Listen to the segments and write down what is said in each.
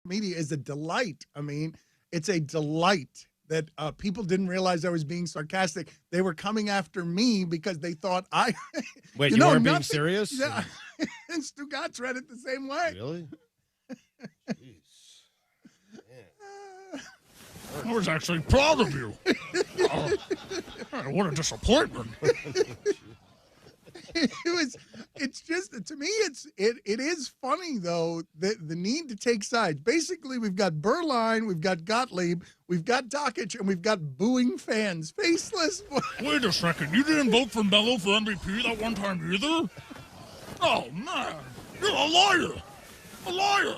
media is a delight. I mean, it's a delight that people didn't realize I was being sarcastic. They were coming after me because they thought I... Wait, you weren't being serious? Yeah. And Stugatz read it the same way. Really? Jeez. I was actually proud of you. What a disappointment. It's just, to me, it is funny, though, the need to take sides. Basically, we've got Berline, we've got Gottlieb, we've got Dockich, and we've got booing fans. Faceless. Wait a second. You didn't vote for Mello for MVP that one time either? Oh, man. You're a liar. A liar.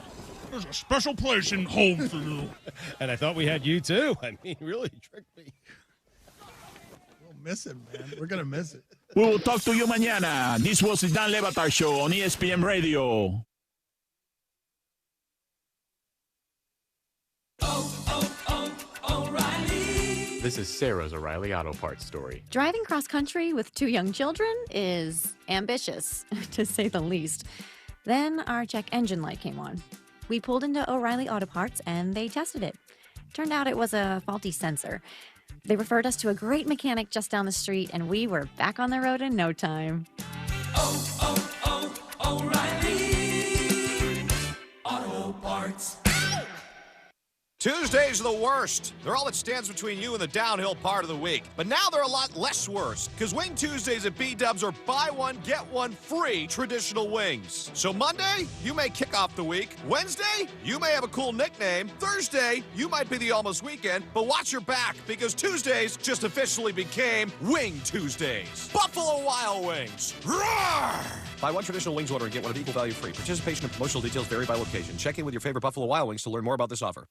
There's a special place in home for you. And I thought we had you, too. I mean, really tricked me. We'll miss him, man. We're going to miss it. We will talk to you mañana. This was the Dan Le Batard Show on ESPN Radio. O'Reilly. This is Sarah's O'Reilly Auto Parts story. Driving cross-country with 2 young children is ambitious, to say the least. Then our check engine light came on. We pulled into O'Reilly Auto Parts, and they tested it. Turned out it was a faulty sensor. They referred us to a great mechanic just down the street, and we were back on the road in no time. O'Reilly Auto Parts. Tuesdays are the worst. They're all that stands between you and the downhill part of the week. But now they're a lot less worse, because Wing Tuesdays at B-Dubs are buy one, get one free traditional wings. So Monday, you may kick off the week. Wednesday, you may have a cool nickname. Thursday, you might be the almost weekend. But watch your back, because Tuesdays just officially became Wing Tuesdays. Buffalo Wild Wings. Roar! Buy one traditional wings order and get one of equal value free. Participation and promotional details vary by location. Check in with your favorite Buffalo Wild Wings to learn more about this offer.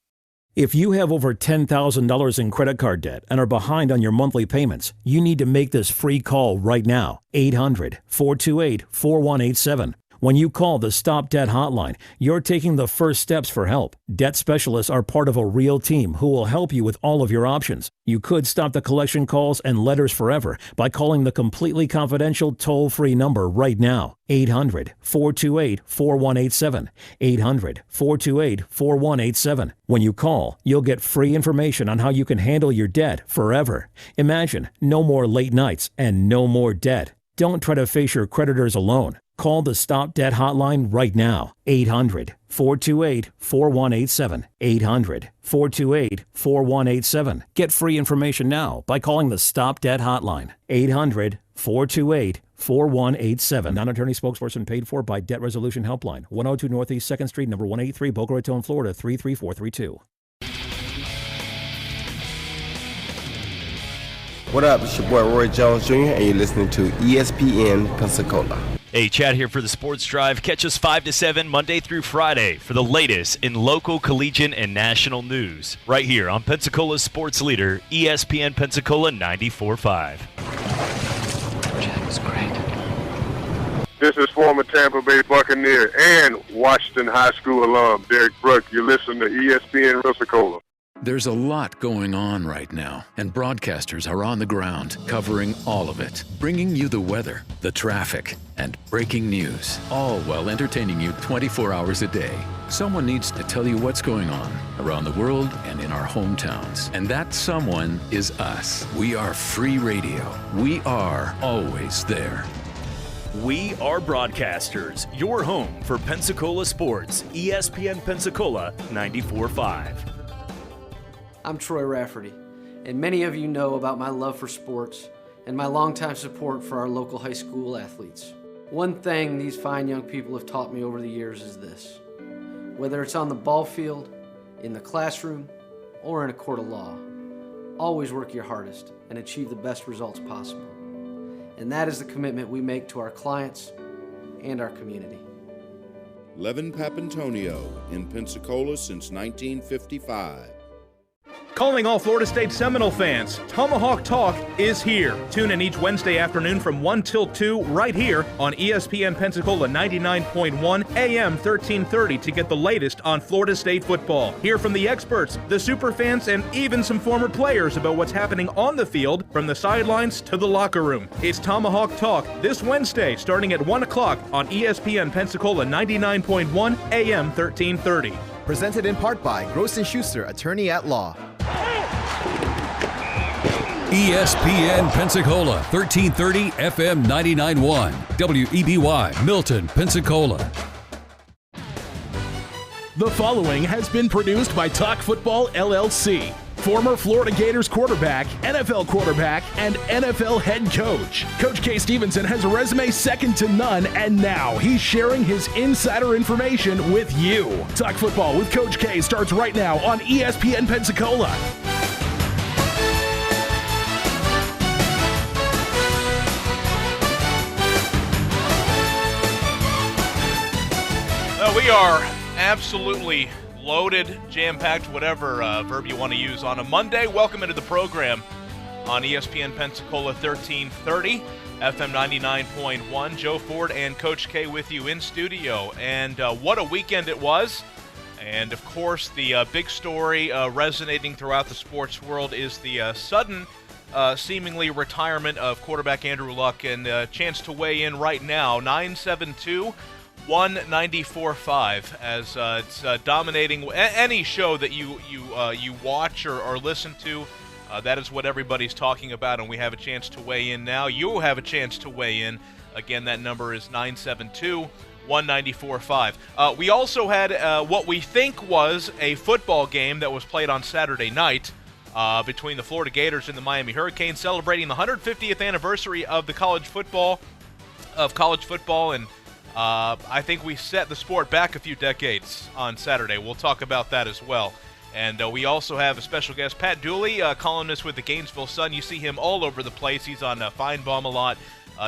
If you have over $10,000 in credit card debt and are behind on your monthly payments, you need to make this free call right now. 800-428-4187. When you call the Stop Debt Hotline, you're taking the first steps for help. Debt specialists are part of a real team who will help you with all of your options. You could stop the collection calls and letters forever by calling the completely confidential toll-free number right now. 800-428-4187. 800-428-4187. When you call, you'll get free information on how you can handle your debt forever. Imagine no more late nights and no more debt. Don't try to face your creditors alone. Call the Stop Debt Hotline right now. 800-428-4187. 800-428-4187. Get free information now by calling the Stop Debt Hotline. 800-428-4187. Non-attorney spokesperson paid for by Debt Resolution Helpline. 102 Northeast 2nd Street, number 183, Boca Raton, Florida, 33432. What up? It's your boy Roy Jones Jr. and you're listening to ESPN Pensacola. Hey, Chad here for the Sports Drive. Catch us 5 to 7 Monday through Friday for the latest in local, collegiate, and national news. Right here on Pensacola's sports leader, ESPN Pensacola 94.5. Chad was great. This is former Tampa Bay Buccaneer and Washington High School alum Derek Brooke. You're listening to ESPN Pensacola. There's a lot going on right now, and broadcasters are on the ground covering all of it, bringing you the weather, the traffic, and breaking news, all while entertaining you 24 hours a day. Someone needs to tell you what's going on around the world and in our hometowns, and that someone is us. We are free radio. We are always there. We are broadcasters, your home for Pensacola sports, ESPN Pensacola 94.5. I'm Troy Rafferty, and many of you know about my love for sports and my longtime support for our local high school athletes. One thing these fine young people have taught me over the years is this: whether it's on the ball field, in the classroom, or in a court of law, always work your hardest and achieve the best results possible. And that is the commitment we make to our clients and our community. Levin Papantonio in Pensacola since 1955. Calling all Florida State Seminole fans, Tomahawk Talk is here. Tune in each Wednesday afternoon from 1 till 2 right here on ESPN Pensacola 99.1 AM 1330 to get the latest on Florida State football. Hear from the experts, the superfans, and even some former players about what's happening on the field from the sidelines to the locker room. It's Tomahawk Talk this Wednesday starting at 1 o'clock on ESPN Pensacola 99.1 AM 1330. Presented in part by Gross & Schuster, Attorney at Law. ESPN Pensacola, 1330 FM 99.1. WEBY, Milton, Pensacola. The following has been produced by Talk Football LLC. Former Florida Gators quarterback, NFL quarterback, and NFL head coach. Coach K. Stevenson has a resume second to none, and now he's sharing his insider information with you. Talk Football with Coach K starts right now on ESPN Pensacola. We are absolutely loaded, jam-packed, whatever verb you want to use on a Monday. Welcome into the program on ESPN Pensacola 1330, FM 99.1. Joe Ford and Coach K with you in studio. And what a weekend it was. And, of course, the big story resonating throughout the sports world is the sudden, seemingly retirement of quarterback Andrew Luck. And a chance to weigh in right now, 972-194.5, as it's dominating any show that you watch or listen to. That is what everybody's talking about, and we have a chance to weigh in now. You have a chance to weigh in. Again, that number is 972-194.5. We also had what we think was a football game that was played on Saturday night between the Florida Gators and the Miami Hurricanes, celebrating the 150th anniversary of the college football, and I think we set the sport back a few decades on Saturday. We'll talk about that as well. And we also have a special guest, Pat Dooley, columnist with the Gainesville Sun. You see him all over the place. He's on Feinbaum a lot.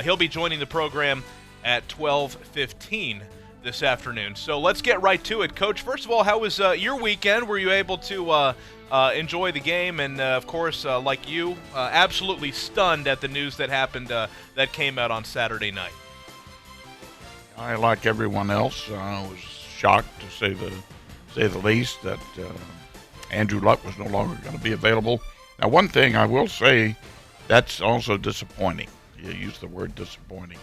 He'll be joining the program at 12:15 this afternoon. So let's get right to it. Coach, first of all, how was your weekend? Were you able to enjoy the game? And, of course, like you, absolutely stunned at the news that happened that came out on Saturday night. I, like everyone else, was shocked to say the least that Andrew Luck was no longer going to be available. Now, one thing I will say, that's also disappointing. You use the word disappointing,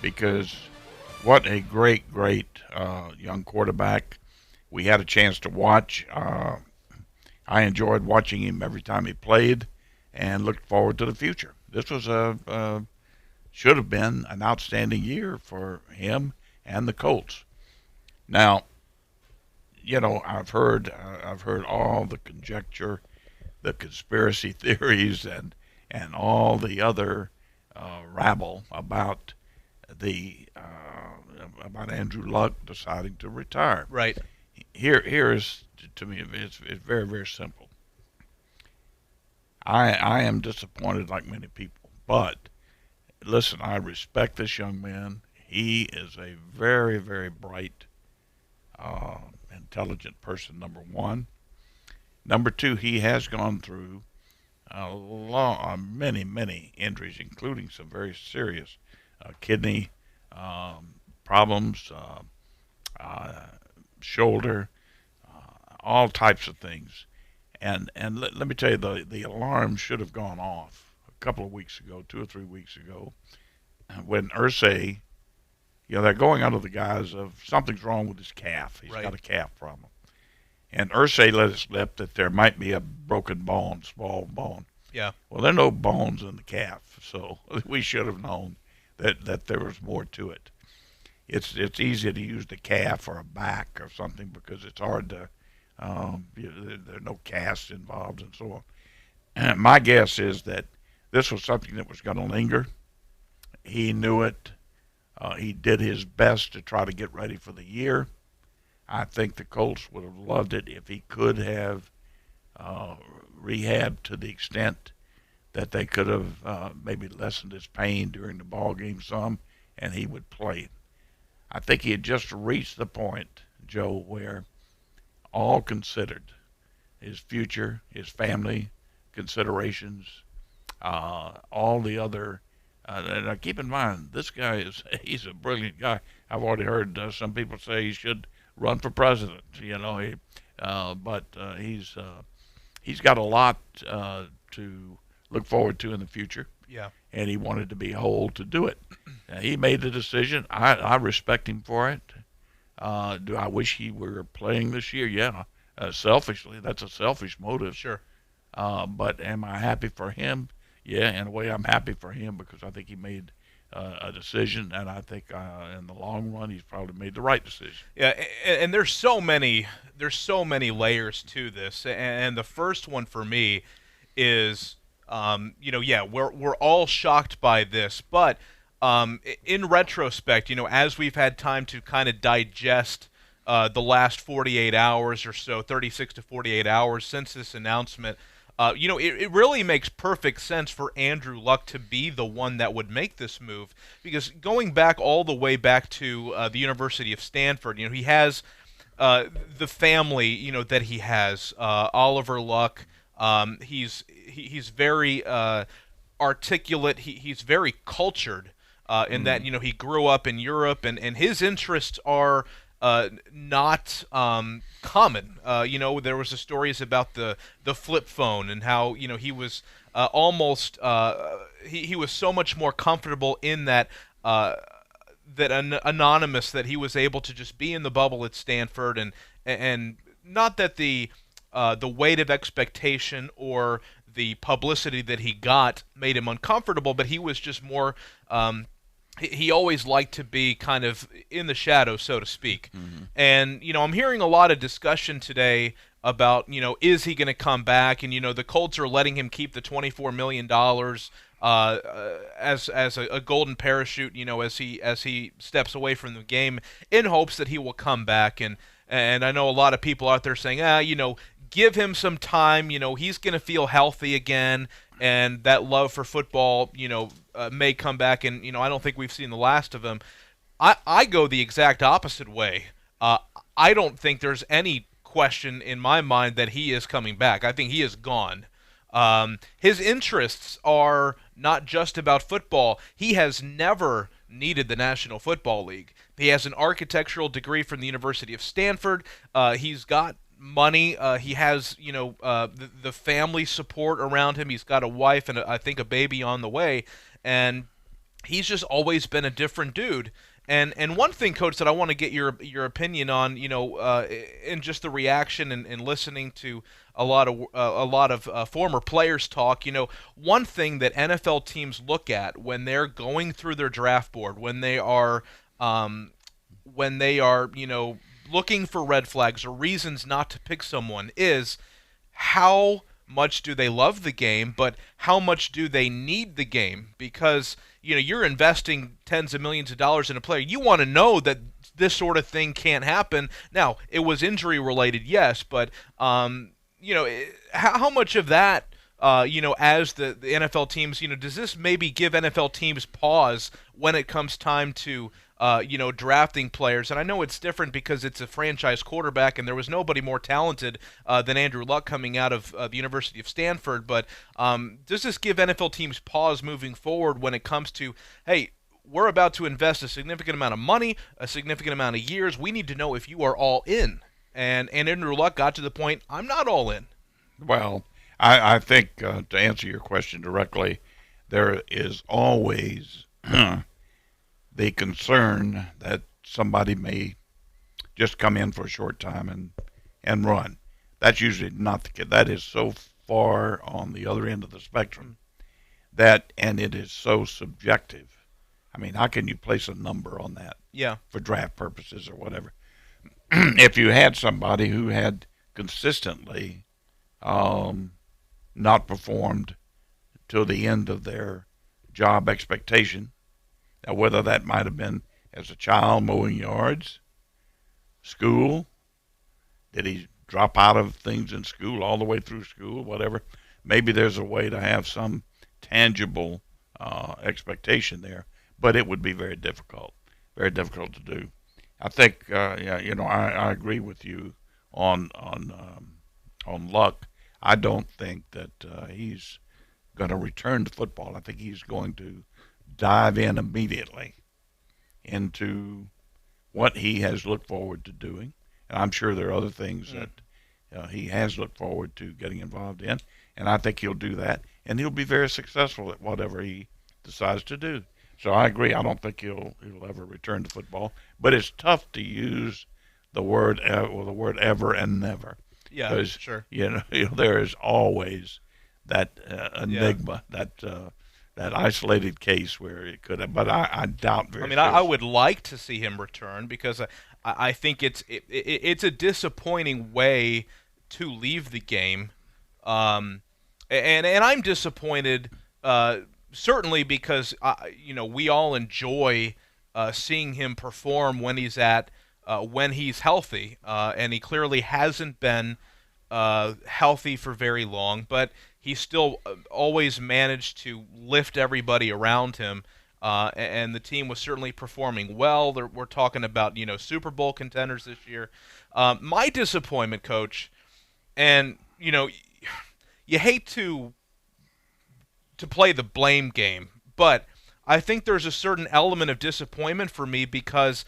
because what a great young quarterback. We had a chance to watch. I enjoyed watching him every time he played, and looked forward to the future. This was should have been an outstanding year for him and the Colts. Now, I've heard all the conjecture, the conspiracy theories, and all the other rabble about about Andrew Luck deciding to retire. Right. Here is, to me, it's very, very simple. I am disappointed, like many people, but listen, I respect this young man. He is a very, very bright, intelligent person, number one. Number two, he has gone through many injuries, including some very serious kidney problems, shoulder, all types of things. And let me tell you, the alarm should have gone off a couple of weeks ago, 2 or 3 weeks ago, when Irsay, they're going under the guise of something's wrong with his calf. He's got a calf problem. And Irsay let it slip that there might be a broken bone, small bone. Yeah. Well, there are no bones in the calf, so we should have known that there was more to it. It's easy to use the calf or a back or something because it's hard to, there are no casts involved and so on. And my guess is that this was something that was going to linger. He knew it. He did his best to try to get ready for the year. I think the Colts would have loved it if he could have rehabbed to the extent that they could have maybe lessened his pain during the ball game some, and he would play. I think he had just reached the point, Joe, where all considered, his future, his family considerations, all the other. Now keep in mind, this guy he's a brilliant guy. I've already heard some people say he should run for president. But he's got a lot to look forward to in the future. Yeah. And he wanted to be whole to do it. He made the decision. I respect him for it. Do I wish he were playing this year? Yeah. Selfishly, that's a selfish motive. Sure. But am I happy for him? Yeah, in a way, I'm happy for him because I think he made a decision, and I think in the long run, he's probably made the right decision. Yeah, and there's so many layers to this, and the first one for me is, we're all shocked by this, but in retrospect, as we've had time to kind of digest the last 48 hours or so, 36 to 48 hours since this announcement. It really makes perfect sense for Andrew Luck to be the one that would make this move, because going back all the way back to the University of Stanford, he has the family, that he has. Oliver Luck, he's very articulate. He's very cultured in that he grew up in Europe, and his interests are not common. There was the stories about the flip phone and how he was almost he was so much more comfortable in that anonymous, that he was able to just be in the bubble at Stanford, and not that the weight of expectation or the publicity that he got made him uncomfortable, but he was just more he always liked to be kind of in the shadows, so to speak. Mm-hmm. And, I'm hearing a lot of discussion today about, is he going to come back? And, the Colts are letting him keep the $24 million as a golden parachute, as he steps away from the game, in hopes that he will come back. And I know a lot of people out there saying, give him some time. He's going to feel healthy again, and that love for football, may come back. And I don't think we've seen the last of him. I go the exact opposite way. I don't think there's any question in my mind that he is coming back. I think he is gone. His interests are not just about football. He has never needed the National Football League. He has an architectural degree from the University of Stanford. He's got money. He has, the family support around him. He's got a wife and I think a baby on the way, and he's just always been a different dude. And one thing, Coach, that I want to get your opinion on, in just the reaction and listening to a lot of former players talk. One thing that NFL teams look at when they're going through their draft board, when they are looking for red flags or reasons not to pick someone, is how much do they love the game, but how much do they need the game? Because you're investing tens of millions of dollars in a player. You want to know that this sort of thing can't happen. Now, it was injury related, yes, but how much of that, as the NFL teams, does this maybe give NFL teams pause when it comes time to drafting players? And I know it's different because it's a franchise quarterback, and there was nobody more talented than Andrew Luck coming out of the University of Stanford. But does this give NFL teams pause moving forward when it comes to, hey, we're about to invest a significant amount of money, a significant amount of years. We need to know if you are all in. And Andrew Luck got to the point, I'm not all in. Well, I think to answer your question directly, there is always the concern that somebody may just come in for a short time and run. That's usually not the case. That is so far on the other end of the spectrum and it is so subjective. I mean, how can you place a number on that? Yeah. For draft purposes or whatever. If you had somebody who had consistently not performed till the end of their job expectation, now, whether that might have been as a child mowing yards, school, did he drop out of things in school all the way through school, whatever, maybe there's a way to have some tangible expectation there, but it would be very difficult to do. I think, I agree with you on Luck. I don't think that he's going to return to football. I think he's going to dive in immediately into what he has looked forward to doing. And I'm sure there are other things that he has looked forward to getting involved in. And I think he'll do that. And he'll be very successful at whatever he decides to do. So I agree. I don't think he'll ever return to football. But it's tough to use the word ever and never. Yeah, because sure. There is always that enigma, that isolated case where it could have, but I doubt very. I would like to see him return because I think it's a disappointing way to leave the game, and I'm disappointed certainly because we all enjoy seeing him perform when he's healthy, and he clearly hasn't been healthy for very long, but he still always managed to lift everybody around him, and the team was certainly performing well. We're talking about Super Bowl contenders this year. My disappointment, Coach, and you hate to play the blame game, but I think there's a certain element of disappointment for me because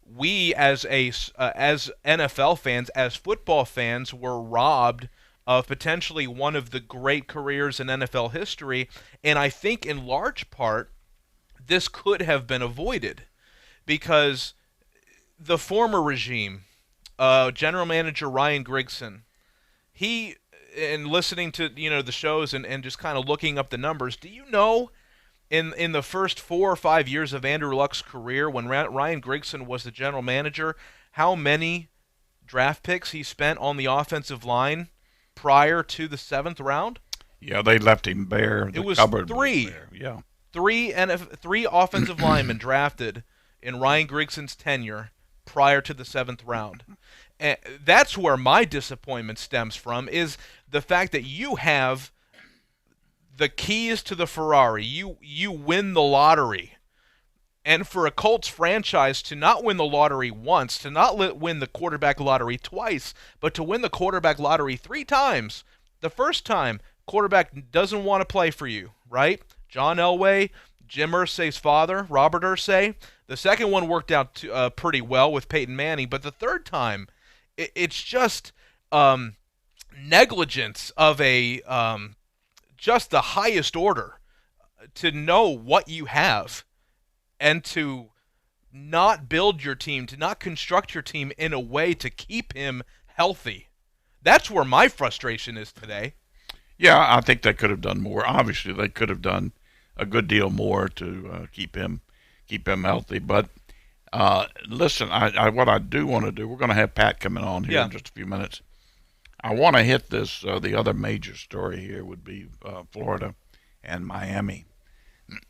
we as NFL fans, as football fans, were robbed of potentially one of the great careers in NFL history, and I think in large part this could have been avoided because the former regime, General Manager Ryan Grigson, he, in listening to the shows and just kind of looking up the numbers, do you know in the first 4 or 5 years of Andrew Luck's career, when Ryan Grigson was the general manager, how many draft picks he spent on the offensive line prior to the 7th round? Yeah, they left him bare. It was 3. Yeah. 3 offensive linemen drafted in Ryan Grigson's tenure prior to the 7th round. And that's where my disappointment stems from, is the fact that you have the keys to the Ferrari. You win the lottery. And for a Colts franchise to not win the lottery once, to not win the quarterback lottery twice, but to win the quarterback lottery 3 times. The first time, quarterback doesn't want to play for you, right? John Elway, Jim Irsay's father, Robert Irsay. The second one worked out pretty well with Peyton Manning, but the third time, it's just negligence of just the highest order to know what you have and to not build your team, to not construct your team in a way to keep him healthy. That's where my frustration is today. Yeah, I think they could have done more. Obviously, they could have done a good deal more to keep him healthy. But listen, what I do want to do, we're going to have Pat coming on here in just a few minutes. I want to hit this. The other major story here would be Florida and Miami.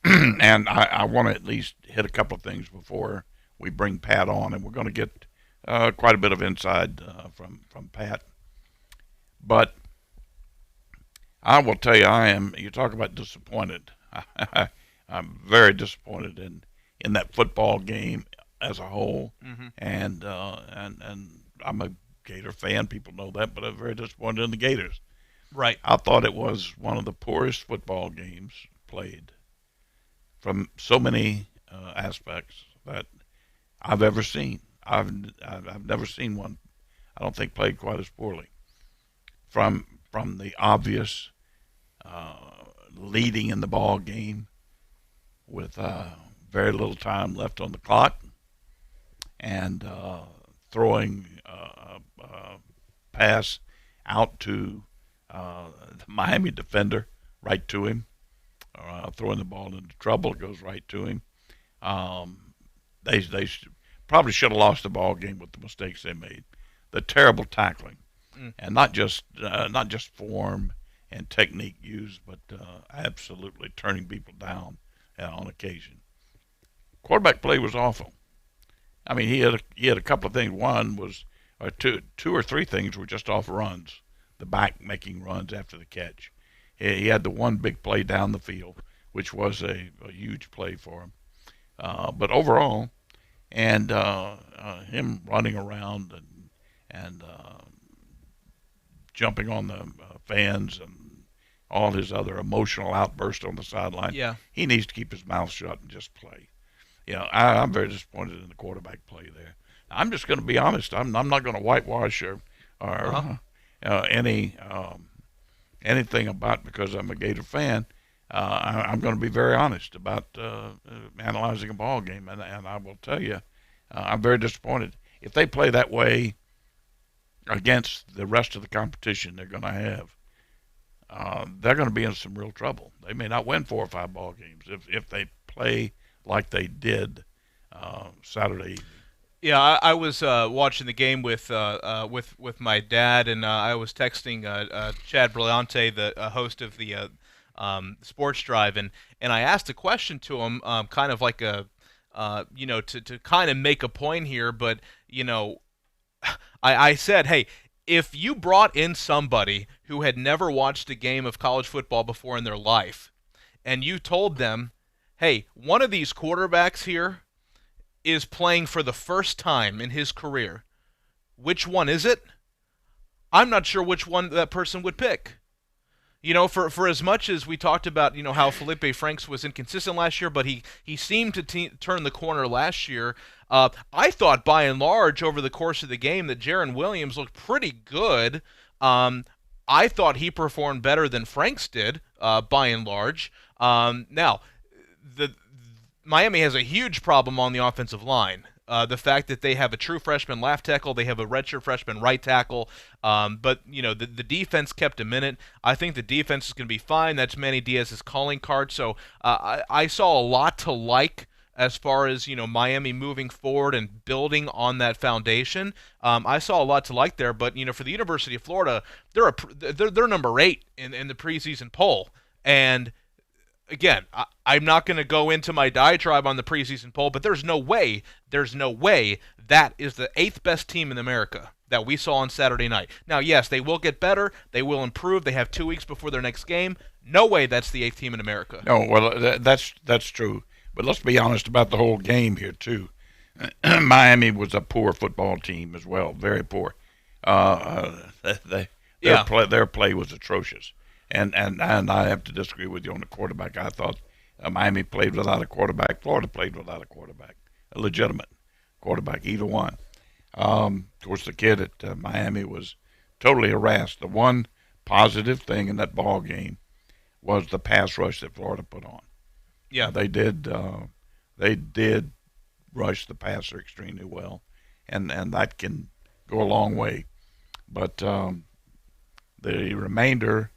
And I want to at least hit a couple of things before we bring Pat on, and we're going to get quite a bit of inside from Pat. But I will tell you, you talk about disappointed. I'm very disappointed in that football game as a whole, and I'm a Gator fan. People know that, but I'm very disappointed in the Gators. Right. I thought it was one of the poorest football games played from so many aspects that I've ever seen. I've never seen one, I don't think, played quite as poorly. From the obvious leading in the ball game with very little time left on the clock, and throwing a pass out to the Miami defender right to him, throwing the ball into trouble, it goes right to him. They probably should have lost the ball game with the mistakes they made. The terrible tackling, and not just form and technique used, but absolutely turning people down on occasion. Quarterback play was awful. I mean, he had a couple of things. One was two or three things were just off runs. The back making runs after the catch. He had the one big play down the field, which was a huge play for him. But overall, and him running around and jumping on the fans and all his other emotional outbursts on the sideline. Yeah. He needs to keep his mouth shut and just play. I'm very disappointed in the quarterback play there. I'm just going to be honest. I'm not going to whitewash or anything about because I'm a Gator fan. I'm going to be very honest about analyzing a ball game, and I will tell you, I'm very disappointed. if they play that way against the rest of the competition they're going to have, they're going to be in some real trouble. They may not win 4 or 5 ball games if they play like they did Saturday evening. Yeah, I was watching the game with my dad, and I was texting Chad Brillante, the host of the Sports Drive, and I asked a question to him, kind of like a, to kind of make a point here, but I said, hey, if you brought in somebody who had never watched a game of college football before in their life, and you told them, hey, one of these quarterbacks here is playing for the first time in his career, which one is it? I'm not sure which one that person would pick. For as much as we talked about, how Felipe Franks was inconsistent last year, but he seemed to turn the corner last year. I thought, by and large, over the course of the game, that Jaron Williams looked pretty good. I thought he performed better than Franks did, by and large. Now, Miami has a huge problem on the offensive line. The fact that they have a true freshman left tackle, they have a redshirt freshman right tackle, but the defense kept a minute. I think the defense is going to be fine. That's Manny Diaz's calling card. So I saw a lot to like as far as Miami moving forward and building on that foundation. I saw a lot to like there. But for the University of Florida, they're number 8 in the preseason poll, and again, I'm not going to go into my diatribe on the preseason poll, but there's no way that is the 8th best team in America that we saw on Saturday night. Now, yes, they will get better. They will improve. They have 2 weeks before their next game. No way that's the 8th team in America. No, well, that's true. But let's be honest about the whole game here, too. Miami was a poor football team as well, very poor. Their play was atrocious. And I have to disagree with you on the quarterback. I thought Miami played without a quarterback. Florida played without a quarterback, a legitimate quarterback, either one. Of course, the kid at Miami was totally harassed. The one positive thing in that ball game was the pass rush that Florida put on. Yeah, they did rush the passer extremely well, and that can go a long way. But the remainder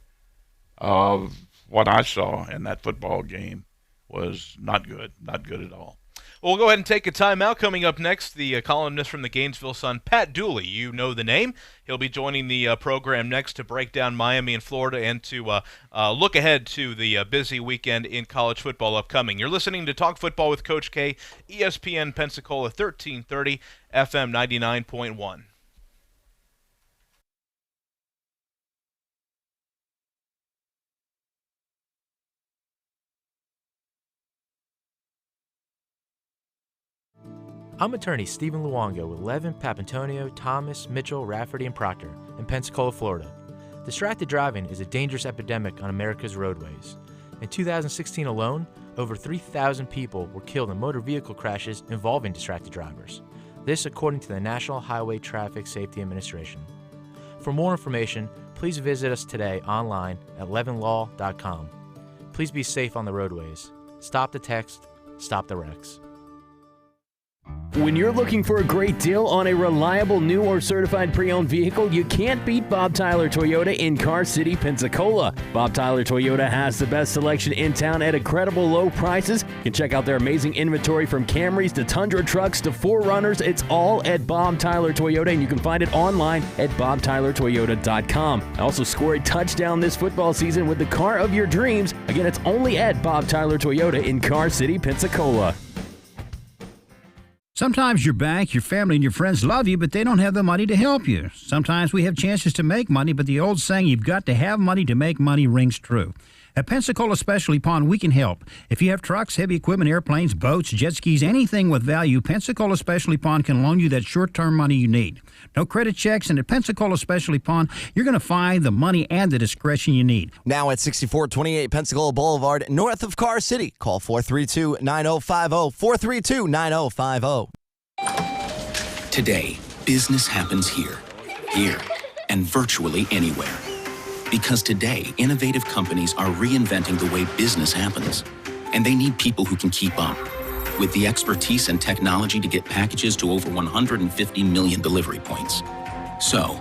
of what I saw in that football game was not good at all. Well, we'll go ahead and take a timeout. Coming up next, the columnist from the Gainesville Sun, Pat Dooley. You know the name. He'll be joining the program next to break down Miami and Florida and to look ahead to the busy weekend in college football upcoming. You're listening to Talk Football with Coach K, ESPN Pensacola 1330, FM 99.1. I'm attorney Stephen Luongo with Levin, Papantonio, Thomas, Mitchell, Rafferty, and Proctor in Pensacola, Florida. Distracted driving is a dangerous epidemic on America's roadways. In 2016 alone, over 3,000 people were killed in motor vehicle crashes involving distracted drivers. This according to the National Highway Traffic Safety Administration. For more information, please visit us today online at levinlaw.com. Please be safe on the roadways. Stop the text, stop the wrecks. When you're looking for a great deal on a reliable new or certified pre-owned vehicle, you can't beat Bob Tyler Toyota in Car City, Pensacola. Bob Tyler Toyota has the best selection in town at incredible low prices. You can check out their amazing inventory from Camrys to Tundra trucks to 4Runners. It's all at Bob Tyler Toyota, and you can find it online at bobtylertoyota.com. Also score a touchdown this football season with the car of your dreams. Again, it's only at Bob Tyler Toyota in Car City, Pensacola. Sometimes your bank, your family, and your friends love you, but they don't have the money to help you. Sometimes we have chances to make money, but the old saying, you've got to have money to make money, rings true. At Pensacola Specialty Pond, we can help. If you have trucks, heavy equipment, airplanes, boats, jet skis, anything with value, Pensacola Specialty Pond can loan you that short-term money you need. No credit checks, and at Pensacola Specialty Pond, you're going to find the money and the discretion you need. Now at 6428 Pensacola Boulevard, north of Car City. Call 432-9050, 432-9050. Today, business happens here, and virtually anywhere. Because today, innovative companies are reinventing the way business happens, and they need people who can keep up. with the expertise and technology to get packages to over 150 million delivery points. So,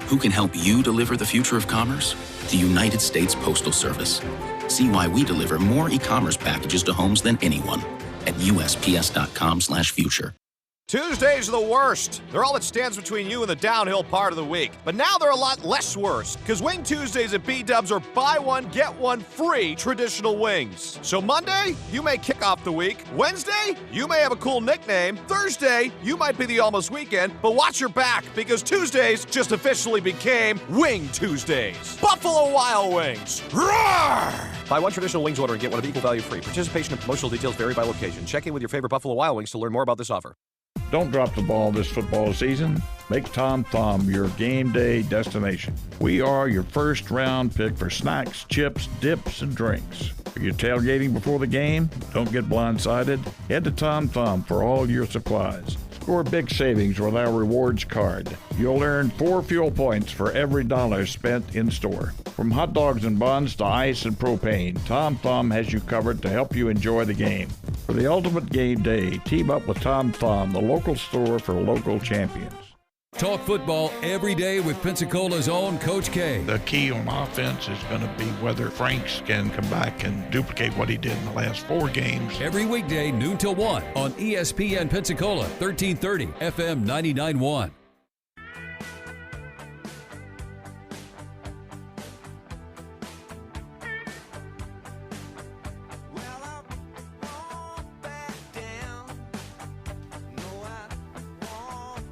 who can help you deliver the future of commerce? The United States Postal Service. See why we deliver more e-commerce packages to homes than anyone at USPS.com/future. Tuesdays are the worst. They're all that stands between you and the downhill part of the week. But now they're a lot less worse, because Wing Tuesdays at B-Dubs are buy one, get one free traditional wings. So Monday, you may kick off the week. Wednesday, you may have a cool nickname. Thursday, you might be the almost weekend. But watch your back, because Tuesdays just officially became Wing Tuesdays. Buffalo Wild Wings. Roar! Buy one traditional wings order and get one of equal value free. Participation and promotional details vary by location. Check in with your favorite Buffalo Wild Wings to learn more about this offer. Don't drop the ball this football season. Make Tom Thumb your game day destination. We are your first round pick for snacks, chips, dips, and drinks. Are you tailgating before the game? Don't get blindsided. Head to Tom Thumb for all your supplies. Score big savings with our rewards card. You'll earn 4 fuel points for every $1 spent in store. From hot dogs and buns to ice and propane, Tom Thumb has you covered to help you enjoy the game. For the ultimate game day, team up with Tom Thumb, the local store for local champions. Talk football every day with Pensacola's own Coach K. The key on offense is going to be whether Franks can come back and duplicate what he did in the last 4 games. Every weekday, noon till 1 on ESPN Pensacola, 1330 FM 99.1.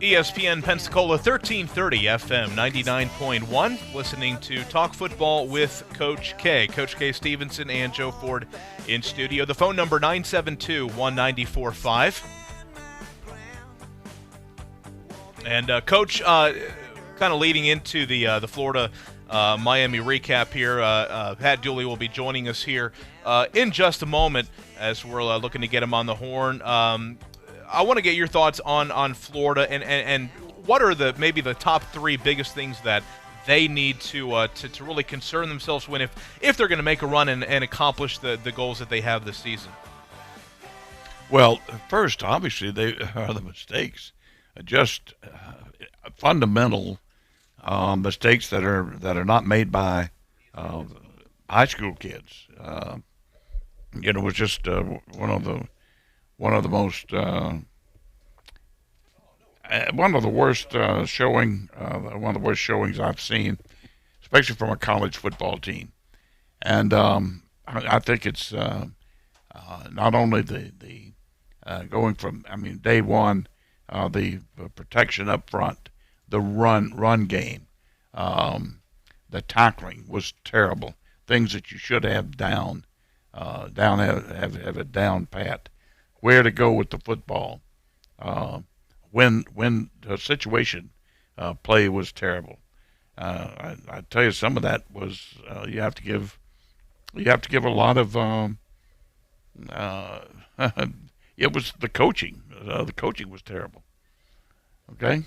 ESPN Pensacola 1330 FM 99.1, listening to Talk Football with Coach K. Coach K. Stevenson and Joe Ford in studio. The phone number 972-1945. And Coach, kind of leading into the Florida Miami recap here. Pat Dooley will be joining us here in just a moment as we're looking to get him on the horn. I want to get your thoughts on Florida and what are maybe the top 3 biggest things that they need to really concern themselves with if they're going to make a run and accomplish the goals that they have this season. Well, first, obviously, they are the mistakes, just fundamental mistakes that are not made by high school kids. It was just one of the most one of the worst showings I've seen, especially from a college football team. And I think it's not only the going from day one, the protection up front, the run game, the tackling was terrible. Things that you should have have it down pat. Where to go with the football, when the situation play was terrible. I tell you, some of that was you have to give a lot of. It was the coaching. The coaching was terrible. Okay.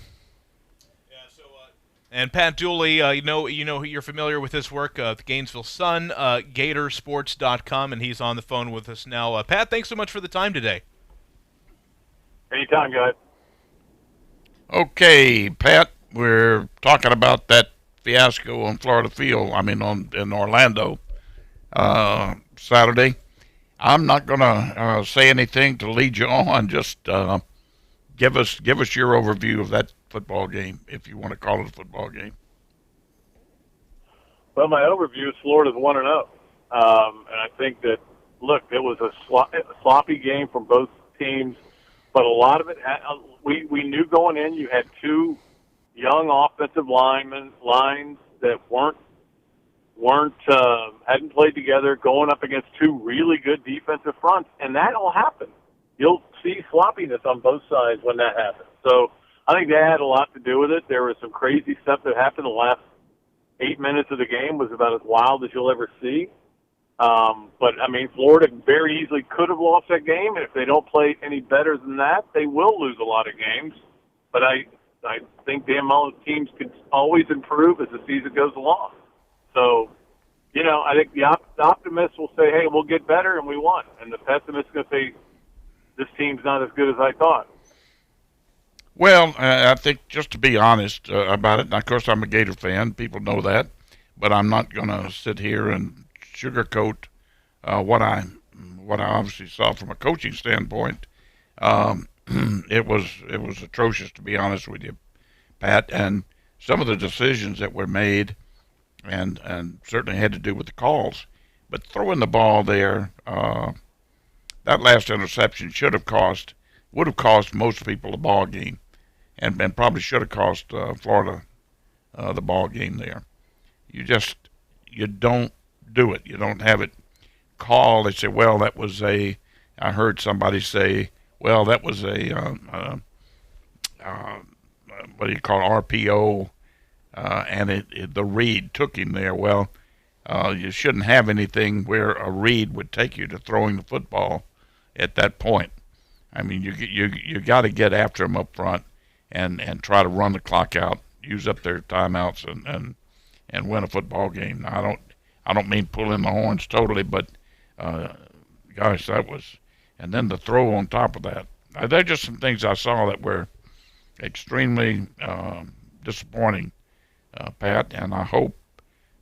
And Pat Dooley, you're familiar with his work, the Gainesville Sun, Gatorsports.com, and he's on the phone with us now. Pat, thanks so much for the time today. Anytime, guys. Okay, Pat, we're talking about that fiasco on Florida Field. In Orlando, Saturday. I'm not going to say anything to lead you on. Just give us your overview of that football game, if you want to call it a football game. Well, my overview is Florida's 1-0. And I think that, look, it was a sloppy game from both teams, but a lot of it, we knew going in you had 2 young offensive lines that hadn't played together, going up against 2 really good defensive fronts, and that'll happen. You'll see sloppiness on both sides when that happens. So I think that had a lot to do with it. There was some crazy stuff that happened. The last 8 minutes of the game was about as wild as you'll ever see. But Florida very easily could have lost that game, and if they don't play any better than that, they will lose a lot of games. But I think Dan Mullen's teams could always improve as the season goes along. So, I think the optimist will say, hey, we'll get better, and we won. And the pessimist is going to say, this team's not as good as I thought. Well, I think just to be honest about it, and of course I'm a Gator fan, people know that, but I'm not going to sit here and sugarcoat what I obviously saw from a coaching standpoint. It was atrocious, to be honest with you, Pat, and some of the decisions that were made, and certainly had to do with the calls. But throwing the ball there, that last interception would have cost most people a ball game, and probably should have cost Florida the ball game there. You don't do it. You don't have it called. They say, well, that was I heard somebody say, well, that was what do you call it, RPO, and the read took him there. Well, you shouldn't have anything where a read would take you to throwing the football at that point. I mean, you got to get after them up front and try to run the clock out, use up their timeouts, and win a football game. Now, I don't mean pulling the horns totally, but gosh, that was, and then the throw on top of that. There are just some things I saw that were extremely disappointing, Pat, and I hope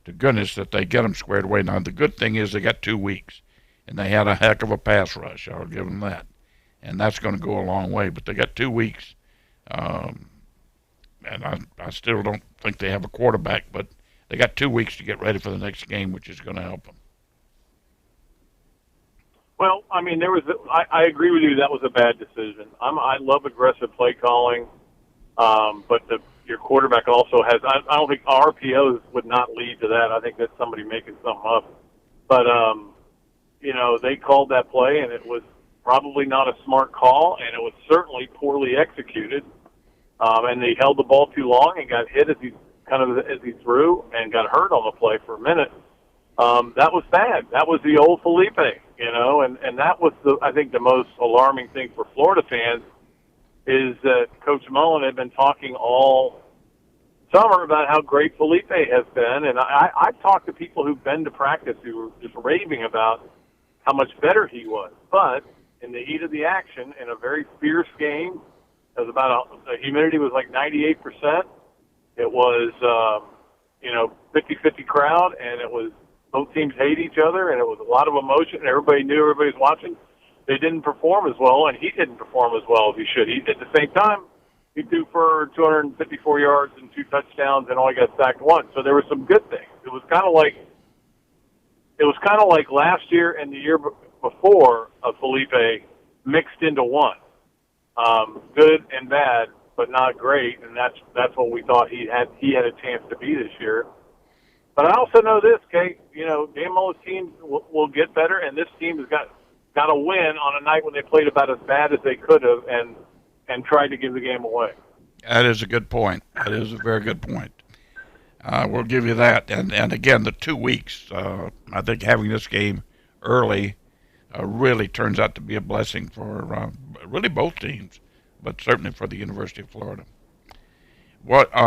to goodness that they get them squared away. Now, the good thing is they got 2 weeks, and they had a heck of a pass rush. I'll give them that. And that's going to go a long way. But they got 2 weeks, and I still don't think they have a quarterback, but they got 2 weeks to get ready for the next game, which is going to help them. Well, I mean, I agree with you. That was a bad decision. I love aggressive play calling, but your quarterback also has. I don't think RPOs would not lead to that. I think that's somebody making something up. But they called that play, and it was probably not a smart call, and it was certainly poorly executed. And they held the ball too long and got hit as he threw and got hurt on the play for a minute. That was bad. That was the old Felipe, and that was I think the most alarming thing for Florida fans is that Coach Mullen had been talking all summer about how great Felipe has been, and I've talked to people who've been to practice who were just raving about how much better he was. But in the heat of the action, in a very fierce game, it was the humidity was like 98%. It was 50-50 crowd, and it was both teams hate each other, and it was a lot of emotion, and everybody knew everybody was watching. They didn't perform as well, and he didn't perform as well as he should. At the same time, he threw for 254 yards and 2 touchdowns, and only got sacked once. So there were some good things. It was kind of like last year and the year before of Felipe mixed into one. Good and bad, but not great, and that's what we thought he had a chance to be this year. But I also know this, Kate. Dan Mullen's team will get better, and this team has got a win on a night when they played about as bad as they could have and tried to give the game away. That is a good point. That is a very good point. We'll give you that. And again, the 2 weeks, I think having this game early really turns out to be a blessing for really both teams, but certainly for the University of Florida. Let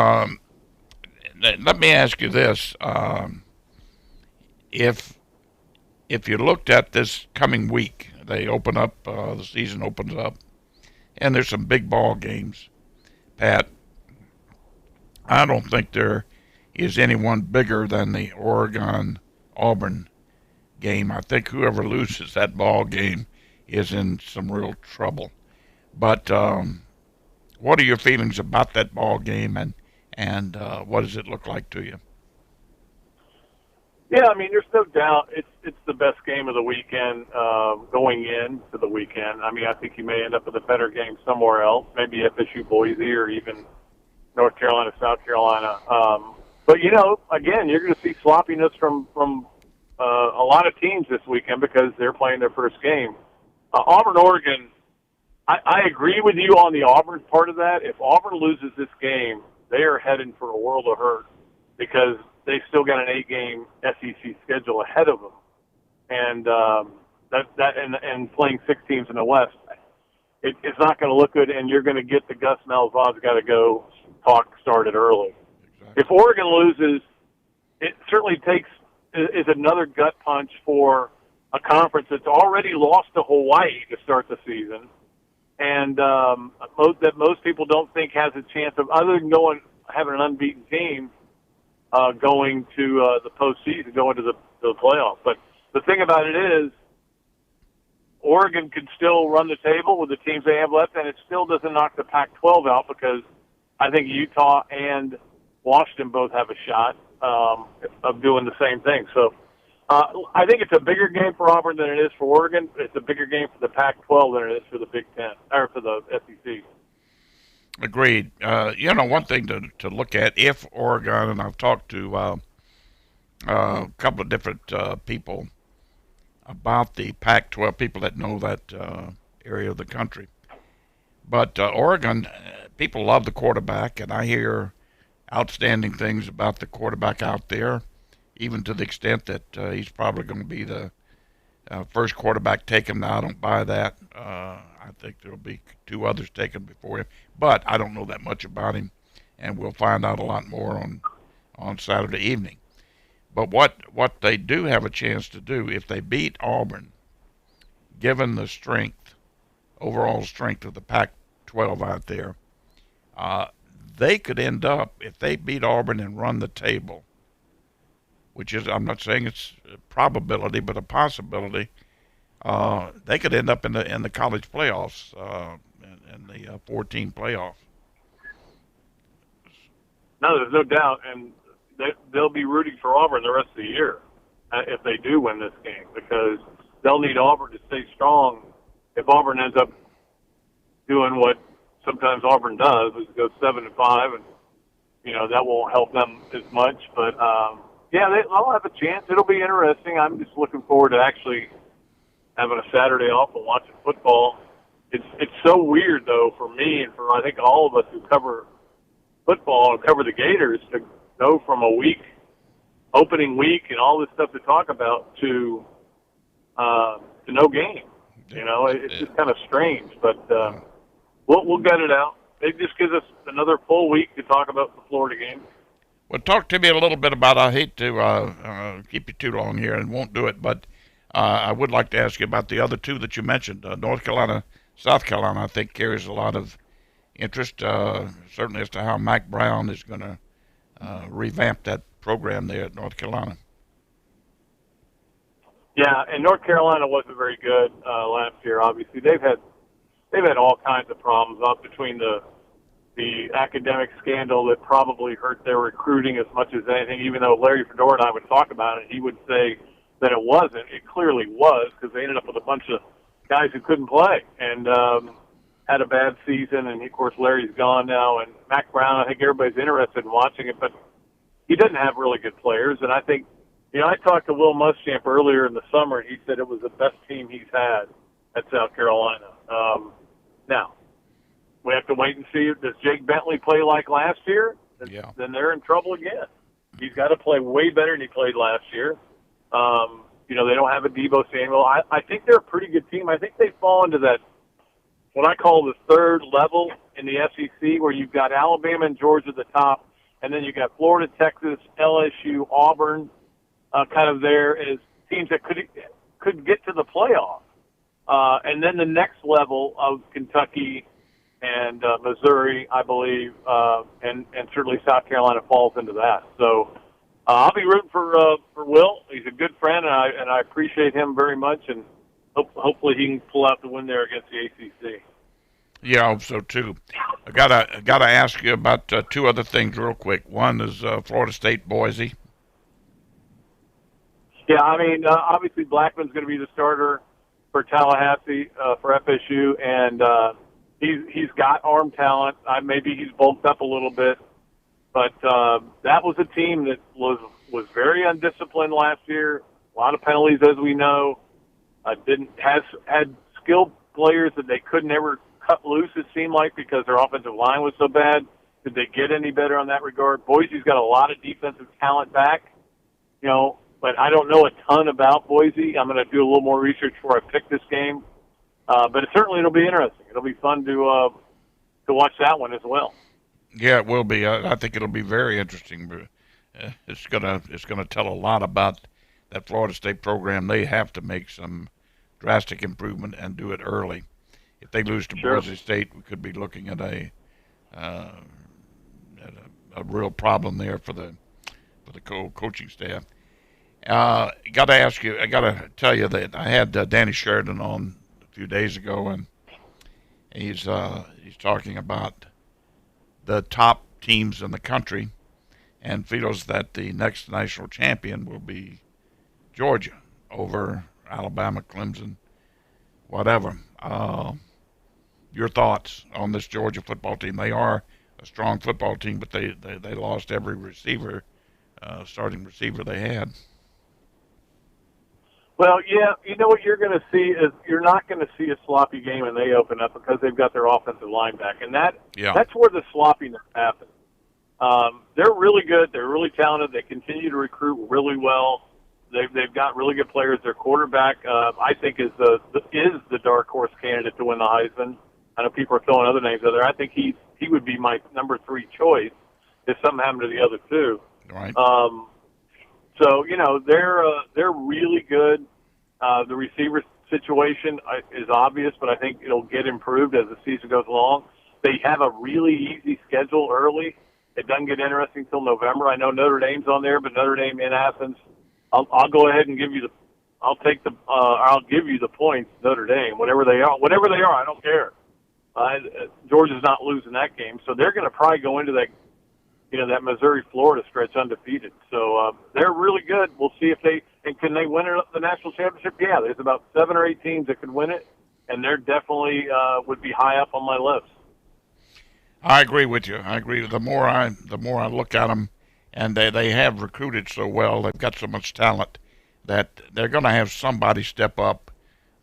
me ask you this. If you looked at this coming week, they open up, the season opens up, and there's some big ball games, Pat. I don't think there is anyone bigger than the Oregon-Auburn game. I think whoever loses that ball game is in some real trouble. But what are your feelings about that ball game, and what does it look like to you? Yeah, I mean, there's no doubt it's the best game of the weekend going into the weekend. I mean, I think you may end up with a better game somewhere else, maybe FSU Boise or even North Carolina, South Carolina. But, again, you're going to see sloppiness from a lot of teams this weekend because they're playing their first game. Auburn, Oregon, I agree with you on the Auburn part of that. If Auburn loses this game, they are heading for a world of hurt because they've still got an 8-game SEC schedule ahead of them, and and playing 6 teams in the West, it's not going to look good. And you're going to get the Gus Malzahn's got to go talk started early. Exactly. If Oregon loses, it certainly is another gut punch for a conference that's already lost to Hawaii to start the season, and that most people don't think has a chance of, other than having an unbeaten team, going to the postseason, going to the playoffs. But the thing about it is, Oregon can still run the table with the teams they have left, and it still doesn't knock the Pac-12 out, because I think Utah and Washington both have a shot of doing the same thing. So I think it's a bigger game for Auburn than it is for Oregon. It's a bigger game for the Pac-12 than it is for the Big Ten, or for the SEC. Agreed. One thing to look at, if Oregon, and I've talked to a couple of different people about the Pac-12, people that know that area of the country. But Oregon, people love the quarterback, and I hear outstanding things about the quarterback out there, even to the extent that he's probably going to be the first quarterback taken. Now, I don't buy that. I think there will be 2 others taken before him, but I don't know that much about him, and we'll find out a lot more on Saturday evening. But what they do have a chance to do, if they beat Auburn, given the overall strength of the Pac-12 out there, they could end up, if they beat Auburn and run the table, which is, I'm not saying it's a probability, but a possibility, they could end up in the college playoffs, in the 14 playoff. No, there's no doubt, and they'll be rooting for Auburn the rest of the year if they do win this game, because they'll need Auburn to stay strong. If Auburn ends up doing what sometimes Auburn does, is go 7-5, and that won't help them as much. But they'll have a chance. It'll be interesting. I'm just looking forward to actually having a Saturday off and watching football. It's so weird though for me and for I think all of us who cover football and cover the Gators to go from a opening week and all this stuff to talk about to no game. It's just kind of strange, but we'll get it out. It just gives us another full week to talk about the Florida game. Well, talk to me a little bit about, I hate to keep you too long here and won't do it, but I would like to ask you about the other 2 that you mentioned. North Carolina, South Carolina, I think carries a lot of interest, certainly as to how Mack Brown is going to revamp that program there at North Carolina. Yeah, and North Carolina wasn't very good last year. Obviously, they've had all kinds of problems up between the academic scandal that probably hurt their recruiting as much as anything. Even though Larry Fedora and I would talk about it, he would say that it wasn't. It clearly was, because they ended up with a bunch of guys who couldn't play and had a bad season. And of course, Larry's gone now, and Mack Brown, I think everybody's interested in watching it, but he doesn't have really good players. And I think, I talked to Will Muschamp earlier in the summer, and he said it was the best team he's had at South Carolina. Now, we have to wait and see. Does Jake Bentley play like last year? Then they're in trouble again. He's got to play way better than he played last year. They don't have a Deebo Samuel. I think they're a pretty good team. I think they fall into that, what I call the third level in the SEC, where you've got Alabama and Georgia at the top, and then you've got Florida, Texas, LSU, Auburn, kind of there as teams that could get to the playoff. And then the next level of Kentucky and Missouri, I believe, and certainly South Carolina falls into that. So I'll be rooting for Will. He's a good friend, and I appreciate him very much, and hopefully he can pull out the win there against the ACC. Yeah, I hope so too. I gotta ask you about 2 other things real quick. One is Florida State Boise. Yeah, I mean, obviously Blackman's going to be the starter for Tallahassee for FSU, and he's got arm talent. Maybe he's bulked up a little bit, but that was a team that was very undisciplined last year. A lot of penalties, as we know. Had skilled players that they couldn't ever cut loose, it seemed like, because their offensive line was so bad. Did they get any better on that regard? Boise's got a lot of defensive talent back, but I don't know a ton about Boise. I'm going to do a little more research before I pick this game. But it'll be interesting. It'll be fun to watch that one as well. Yeah, it will be. I think it'll be very interesting. It's gonna tell a lot about that Florida State program. They have to make some drastic improvement and do it early. If they lose to Boise State, we could be looking at a real problem there for the coaching staff. I got to tell you that I had Danny Sheridan on a few days ago, and he's talking about the top teams in the country, and feels that the next national champion will be Georgia over Alabama, Clemson, whatever. Your thoughts on this Georgia football team? They are a strong football team, but they lost every starting receiver they had. Well, yeah, you know what you're going to see is you're not going to see a sloppy game when they open up because they've got their offensive line back, and that's where the sloppiness happens. They're really good. They're really talented. They continue to recruit really well. They've got really good players. Their quarterback, I think, is the dark horse candidate to win the Heisman. I know people are throwing other names out there. I think he would be my number 3 choice if something happened to the other two. Right. So they're really good. The receiver situation is obvious, but I think it'll get improved as the season goes along. They have a really easy schedule early. It doesn't get interesting until November. I know Notre Dame's on there, but Notre Dame in Athens. I'll go ahead and give you I'll give you the points. Notre Dame, whatever they are, I don't care. Georgia's not losing that game, so they're going to probably go into that, that Missouri-Florida stretch undefeated. So they're really good. We'll see if can they win the national championship? Yeah, there's about 7 or 8 teams that could win it, and they're definitely would be high up on my list. I agree with you. I agree. The more I look at them, and they have recruited so well, they've got so much talent that they're going to have somebody step up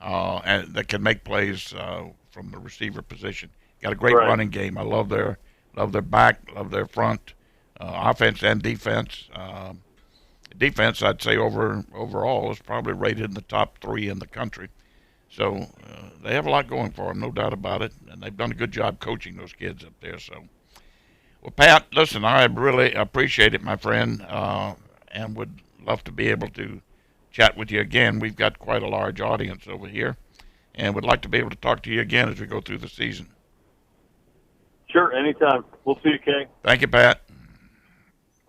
and that can make plays from the receiver position. Got a great running game. I love their back, love their front, offense and defense. Defense, I'd say overall is probably rated in the top 3 in the country. So they have a lot going for them, no doubt about it, and they've done a good job coaching those kids up there. So, well, Pat, listen, I really appreciate it, my friend, and would love to be able to chat with you again. We've got quite a large audience over here, and would like to be able to talk to you again as we go through the season. Sure, anytime. We'll see you, Kay. Thank you, Pat.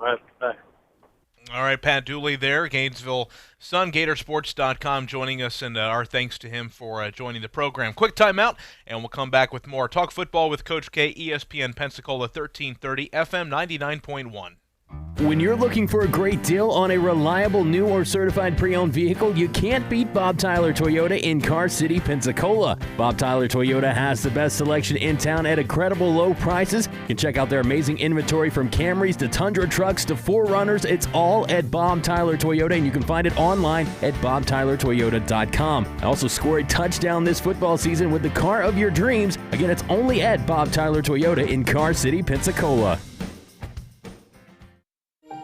All right, bye. All right, Pat Dooley there, Gainesville Sun, Gatorsports.com, joining us, and our thanks to him for joining the program. Quick timeout, and we'll come back with more. Talk football with Coach K, ESPN Pensacola 1330, FM 99.1. When you're looking for a great deal on a reliable new or certified pre-owned vehicle, you can't beat Bob Tyler Toyota in Car City, Pensacola. Bob Tyler Toyota has the best selection in town at incredible low prices. You can check out their amazing inventory from Camrys to Tundra trucks to 4Runners. It's all at Bob Tyler Toyota, and you can find it online at bobtylertoyota.com. Also score a touchdown this football season with the car of your dreams. Again, it's only at Bob Tyler Toyota in Car City, Pensacola.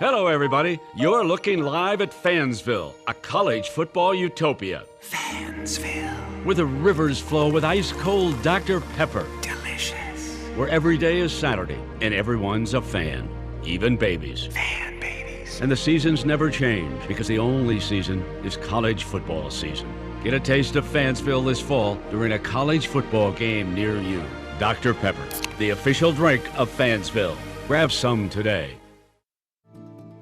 Hello, everybody. You're looking live at Fansville, a college football utopia. Fansville. Where the rivers flow with ice-cold Dr. Pepper. Delicious. Where every day is Saturday and everyone's a fan, even babies. Fan babies. And the seasons never change because the only season is college football season. Get a taste of Fansville this fall during a college football game near you. Dr. Pepper, the official drink of Fansville. Grab some today.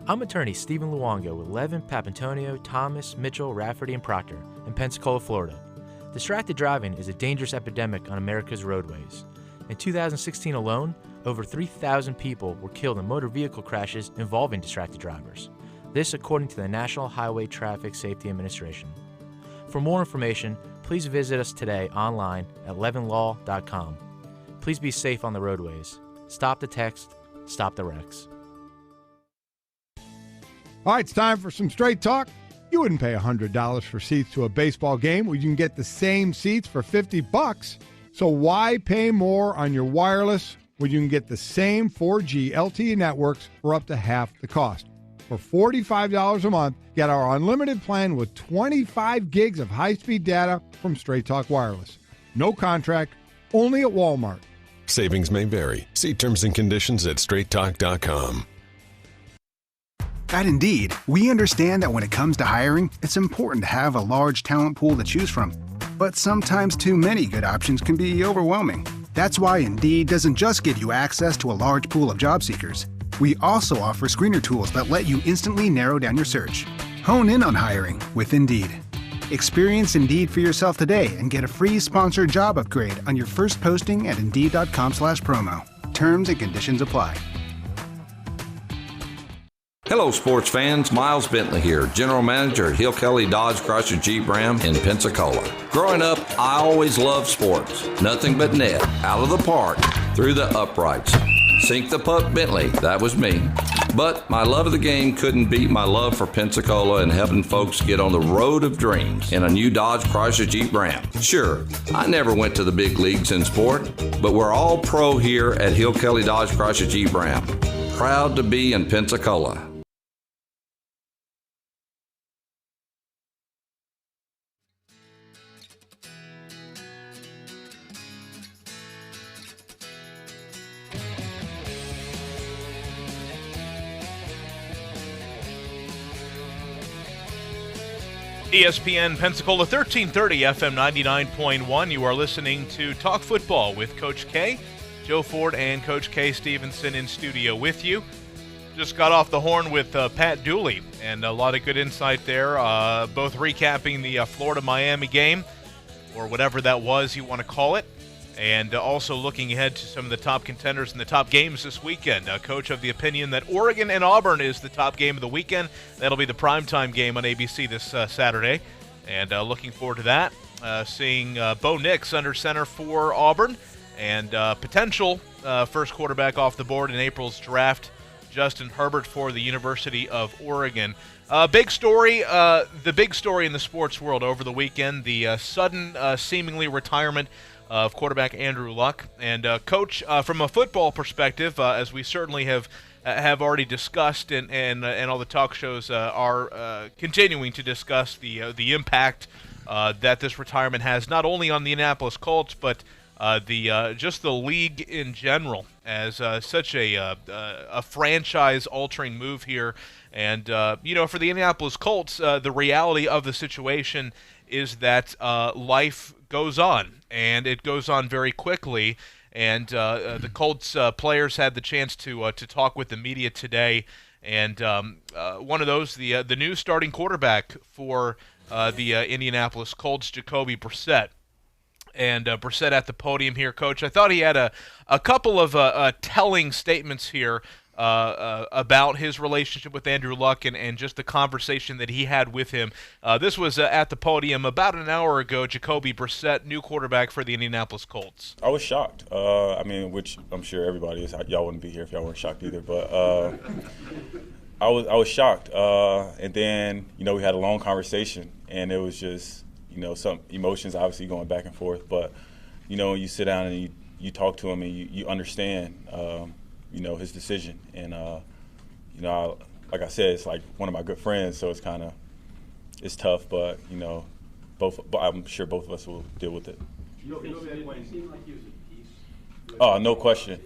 I'm attorney Stephen Luongo with Levin, Papantonio, Thomas, Mitchell, Rafferty, and Proctor in Pensacola, Florida. Distracted driving is a dangerous epidemic on America's roadways. In 2016 alone, over 3,000 people were killed in motor vehicle crashes involving distracted drivers. This according to the National Highway Traffic Safety Administration. For more information, please visit us today online at levinlaw.com. Please be safe on the roadways. Stop the text, stop the wrecks. All right, it's time for some straight talk. You wouldn't pay $100 for seats to a baseball game when you can get the same seats for $50. So why pay more on your wireless when you can get the same 4G LTE networks for up to half the cost? For $45 a month, get our unlimited plan with 25 gigs of high-speed data from Straight Talk Wireless. No contract, only at Walmart. Savings may vary. See terms and conditions at straighttalk.com. At Indeed, we understand that when it comes to hiring, it's important to have a large talent pool to choose from. But sometimes too many good options can be overwhelming. That's why Indeed doesn't just give you access to a large pool of job seekers. We also offer screener tools that let you instantly narrow down your search. Hone in on hiring with Indeed. Experience Indeed for yourself today and get a free sponsored job upgrade on your first posting at Indeed.com/promo. Terms and conditions apply. Hello, sports fans. Miles Bentley here, General Manager at Hill Kelly Dodge Chrysler Jeep Ram in Pensacola. Growing up, I always loved sports. Nothing but net, out of the park, through the uprights. Sink the puck Bentley, that was me. But my love of the game couldn't beat my love for Pensacola and helping folks get on the road of dreams in a new Dodge Chrysler Jeep Ram. Sure, I never went to the big leagues in sport, but we're all pro here at Hill Kelly Dodge Chrysler Jeep Ram. Proud to be in Pensacola. ESPN Pensacola 1330 FM 99.1. You are listening to Talk Football with Coach K. Joe Ford and Coach K. Stevenson in studio with you. Just got off the horn with Pat Dooley, and a lot of good insight there, both recapping the Florida-Miami game, or whatever that was you want to call it, and also looking ahead to some of the top contenders in the top games this weekend. Coach of the opinion that Oregon and Auburn is the top game of the weekend. That'll be the primetime game on ABC this Saturday, and looking forward to that. Seeing Bo Nix under center for Auburn, and potential first quarterback off the board in April's draft, Justin Herbert for the University of Oregon. Big story, the big story in the sports world over the weekend, the sudden seemingly retirement of quarterback Andrew Luck. And Coach, from a football perspective, as we certainly have already discussed, and all the talk shows are continuing to discuss the impact that this retirement has, not only on the Indianapolis Colts, but just the league in general, as such a franchise-altering move here. And for the Indianapolis Colts, the reality of the situation is that life goes on, and it goes on very quickly. And the Colts players had the chance to talk with the media today, and one of those, the new starting quarterback for the Indianapolis Colts, Jacoby Brissett. And Brissett at the podium here, Coach. I thought he had a couple of telling statements here about his relationship with Andrew Luck and just the conversation that he had with him. This was at the podium about an hour ago. Jacoby Brissett, new quarterback for the Indianapolis Colts. I was shocked. Which I'm sure everybody is. Y'all wouldn't be here if y'all weren't shocked either. But I was shocked. And then we had a long conversation, and it was just some emotions obviously going back and forth. But when you sit down and you talk to him and you understand his decision, and like I said, it's like one of my good friends, so it's tough, but I'm sure both of us will deal with it. Oh, no question.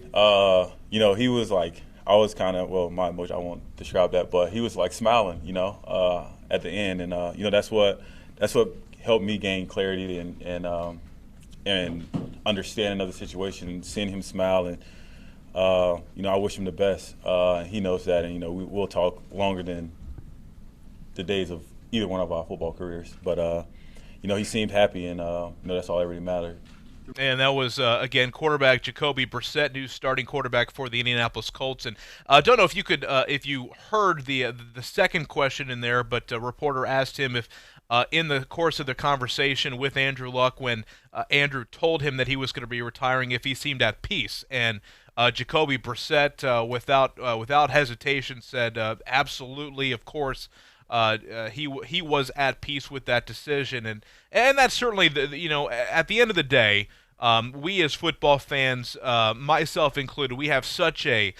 He was like, I was my emotion, I won't describe that, but he was like smiling, at the end, and that's what helped me gain clarity and understanding of the situation, and seeing him smile, and I wish him the best. He knows that, and we'll talk longer than the days of either one of our football careers. But he seemed happy, and that's all that really mattered. And that was, again, quarterback Jacoby Brissett, new starting quarterback for the Indianapolis Colts. And I don't know if you could, if you heard the second question in there, but a reporter asked him if, in the course of the conversation with Andrew Luck, when Andrew told him that he was going to be retiring, if he seemed at peace. And Jacoby Brissett, without hesitation, said, absolutely, of course. He was at peace with that decision, and that's certainly at the end of the day, we as football fans, myself included, we have such a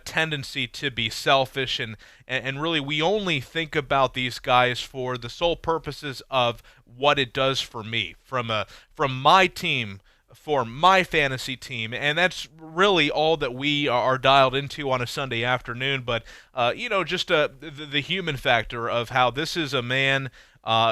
tendency to be selfish, and really we only think about these guys for the sole purposes of what it does for me, from my team for my fantasy team, and that's really all that we are dialed into on a Sunday afternoon. But just the human factor of how this is a man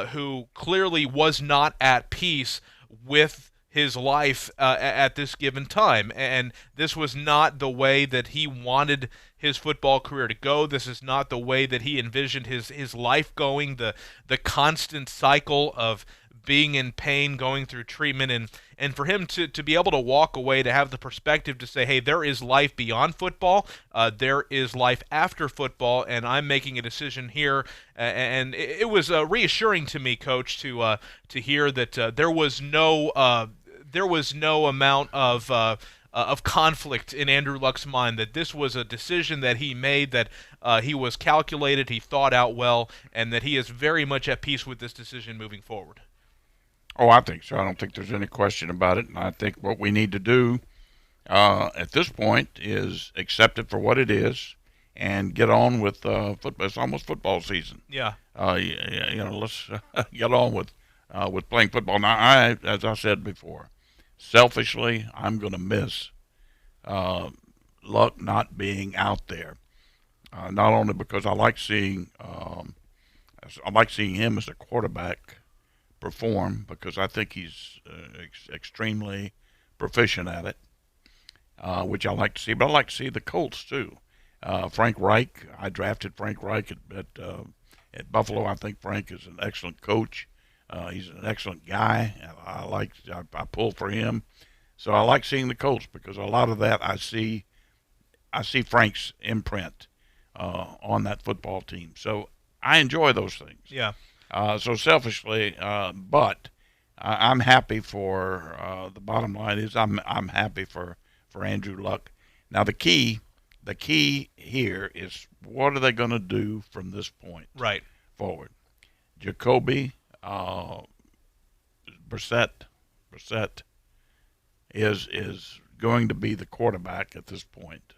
who clearly was not at peace with his life at this given time, and this was not the way that he wanted his football career to go. This is not the way that he envisioned his life going, the constant cycle of being in pain, going through treatment, and for him to be able to walk away, to have the perspective to say, hey, there is life beyond football, there is life after football, and I'm making a decision here. And it was reassuring to me, Coach, to hear that there was no amount of conflict in Andrew Luck's mind, that this was a decision that he made, that he was calculated, he thought out well, and that he is very much at peace with this decision moving forward. Oh, I think so. I don't think there's any question about it. And I think what we need to do at this point is accept it for what it is and get on with football. It's almost football season. Yeah. Let's get on with playing football. Now, as I said before, selfishly, I'm going to miss Luck not being out there. Not only because I like seeing him as a quarterback perform, because I think he's extremely proficient at it, which I like to see. But I like to see the Colts too. Frank Reich, I drafted Frank Reich at Buffalo. I think Frank is an excellent coach. He's an excellent guy. I pull for him. So I like seeing the Colts because a lot of that I see Frank's imprint on that football team. So I enjoy those things. Yeah. So selfishly, but I'm happy for the bottom line is I'm happy for Andrew Luck. Now the key here is what are they going to do from this point forward? Jacoby Brissett is going to be the quarterback at this point.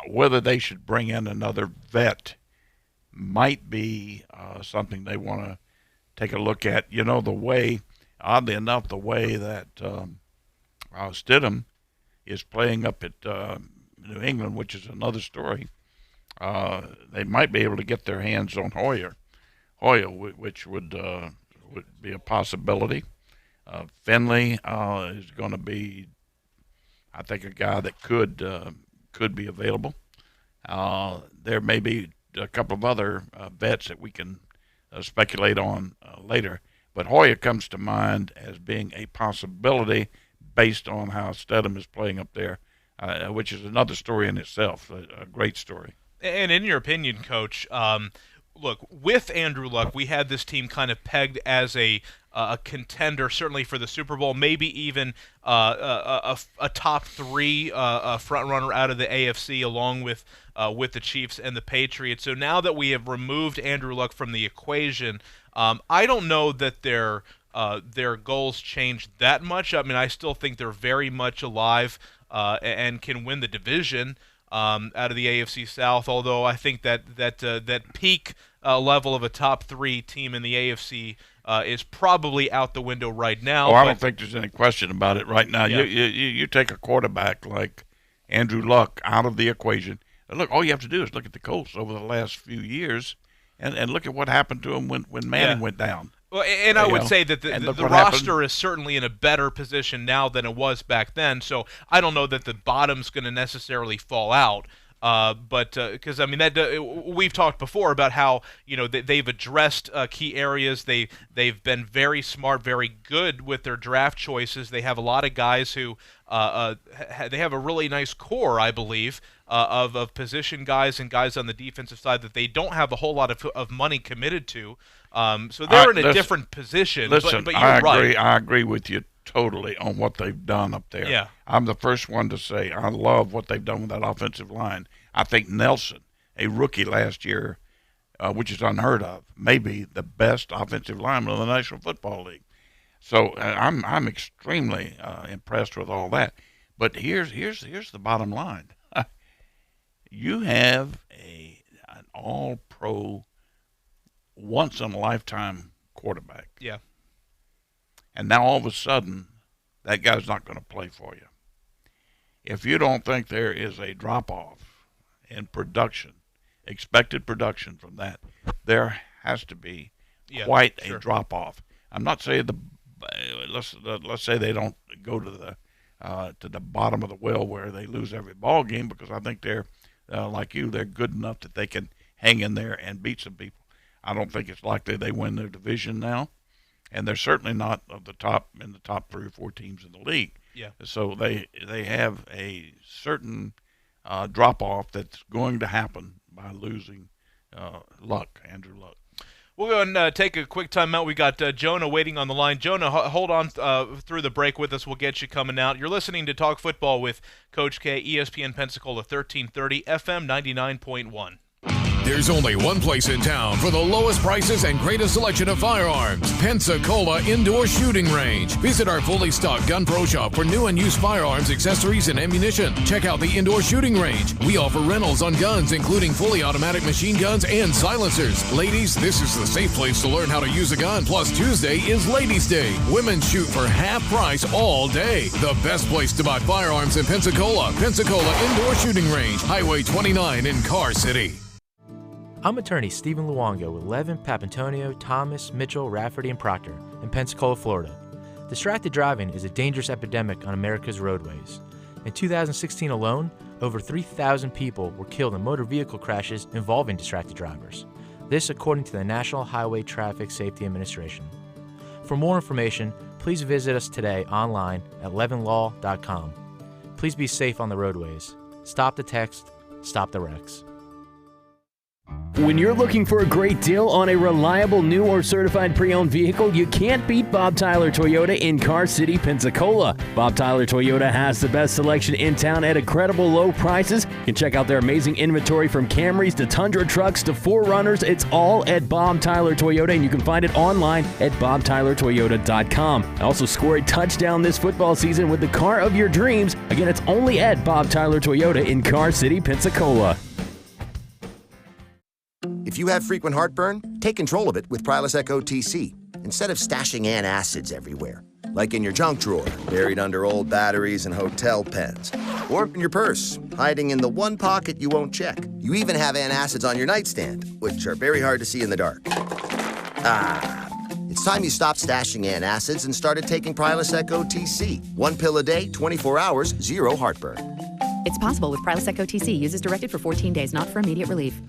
Whether they should bring in another vet might be something they want to take a look at. Oddly enough, the way that Stidham is playing up at New England, which is another story, they might be able to get their hands on Hoyer, which would be a possibility. Finley is going to be, I think, a guy that could be available. There may be a couple of other bets that we can speculate on later, but Hoyer comes to mind as being a possibility based on how Stidham is playing up there, which is another story in itself, a great story. And in your opinion, Coach, look, with Andrew Luck, we had this team kind of pegged as a contender, certainly for the Super Bowl, maybe even a top three front runner out of the AFC, along with the Chiefs and the Patriots. So now that we have removed Andrew Luck from the equation, I don't know that their goals changed that much. I mean, I still think they're very much alive and can win the division out of the AFC South. Although I think that peak level of a top three team in the AFC is probably out the window right now. I don't think there's any question about it right now. Yeah. You take a quarterback like Andrew Luck out of the equation. Look, all you have to do is look at the Colts over the last few years and look at what happened to them when Manning went down. Well, and I would say that the roster is certainly in a better position now than it was back then. So I don't know that the bottom's going to necessarily fall out. But because I mean we've talked before about how they've addressed key areas. They've been very smart, very good with their draft choices. They have a lot of guys who they have a really nice core, I believe, of position guys and guys on the defensive side that they don't have a whole lot of money committed to. So they're in a different position. Listen, but you're right. I agree with you totally on what they've done up there. Yeah. I'm the first one to say I love what they've done with that offensive line. I think Nelson, a rookie last year, which is unheard of, may be the best offensive lineman in the National Football League. So I'm extremely impressed with all that. But here's the bottom line. You have an all-pro, once-in-a-lifetime quarterback. Yeah. And now all of a sudden, that guy's not going to play for you. If you don't think there is a drop-off in production, expected production from that, there has to be quite a drop-off. I'm not saying let's say they don't go to the bottom of the well where they lose every ball game, because I think they're like you, they're good enough that they can hang in there and beat some people. I don't think it's likely they win their division now, and they're certainly not in the top 3 or 4 teams in the league. Yeah. So they have a certain drop-off that's going to happen by losing Andrew Luck. We'll go and take a quick timeout. We got Jonah waiting on the line. Jonah, hold on through the break with us. We'll get you coming out. You're listening to Talk Football with Coach K, ESPN Pensacola 1330, FM 99.1. There's only one place in town for the lowest prices and greatest selection of firearms. Pensacola Indoor Shooting Range. Visit our fully stocked Gun Pro shop for new and used firearms, accessories, and ammunition. Check out the Indoor Shooting Range. We offer rentals on guns, including fully automatic machine guns and silencers. Ladies, this is the safe place to learn how to use a gun. Plus, Tuesday is Ladies' Day. Women shoot for half price all day. The best place to buy firearms in Pensacola. Pensacola Indoor Shooting Range, Highway 29 in Car City. I'm attorney Stephen Luongo with Levin, Papantonio, Thomas, Mitchell, Rafferty, and Proctor in Pensacola, Florida. Distracted driving is a dangerous epidemic on America's roadways. In 2016 alone, over 3,000 people were killed in motor vehicle crashes involving distracted drivers. This according to the National Highway Traffic Safety Administration. For more information, please visit us today online at levinlaw.com. Please be safe on the roadways. Stop the text, stop the wrecks. When you're looking for a great deal on a reliable new or certified pre-owned vehicle, you can't beat Bob Tyler Toyota in Car City, Pensacola. Bob Tyler Toyota has the best selection in town at incredible low prices. You can check out their amazing inventory from Camrys to Tundra trucks to 4Runners. It's all at Bob Tyler Toyota, and you can find it online at bobtylertoyota.com. Also score a touchdown this football season with the car of your dreams. Again, it's only at Bob Tyler Toyota in Car City, Pensacola. If you have frequent heartburn, take control of it with Prilosec OTC, instead of stashing antacids everywhere, like in your junk drawer, buried under old batteries and hotel pens, or in your purse, hiding in the one pocket you won't check. You even have antacids on your nightstand, which are very hard to see in the dark. It's time you stopped stashing antacids and started taking Prilosec OTC. 1 pill a day, 24 hours, 0 heartburn. It's possible with Prilosec OTC. Use as directed for 14 days, not for immediate relief.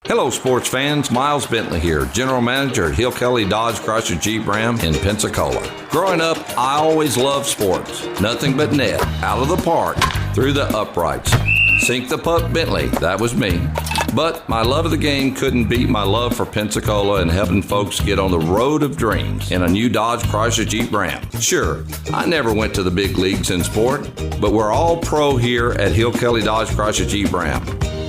Hello, sports fans. Miles Bentley here, General Manager at Hill Kelly Dodge Chrysler Jeep Ram in Pensacola. Growing up, I always loved sports. Nothing but net, out of the park, through the uprights. Sink the puck, Bentley. That was me. But my love of the game couldn't beat my love for Pensacola and helping folks get on the road of dreams in a new Dodge Chrysler Jeep Ram. Sure, I never went to the big leagues in sport, but we're all pro here at Hill Kelly Dodge Chrysler Jeep Ram.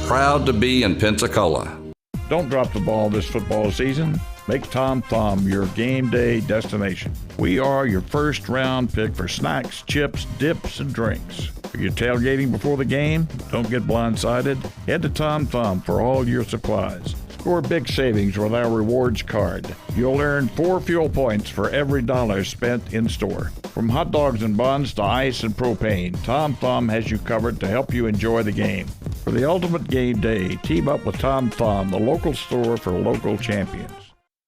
Proud to be in Pensacola. Don't drop the ball this football season. Make Tom Thumb your game day destination. We are your first round pick for snacks, chips, dips, and drinks. Are you tailgating before the game? Don't get blindsided. Head to Tom Thumb for all your supplies. Score big savings with our rewards card. You'll earn 4 fuel points for every $1 spent in store. From hot dogs and buns to ice and propane, Tom Thumb has you covered to help you enjoy the game. For the ultimate game day, team up with Tom Thumb, the local store for local champions.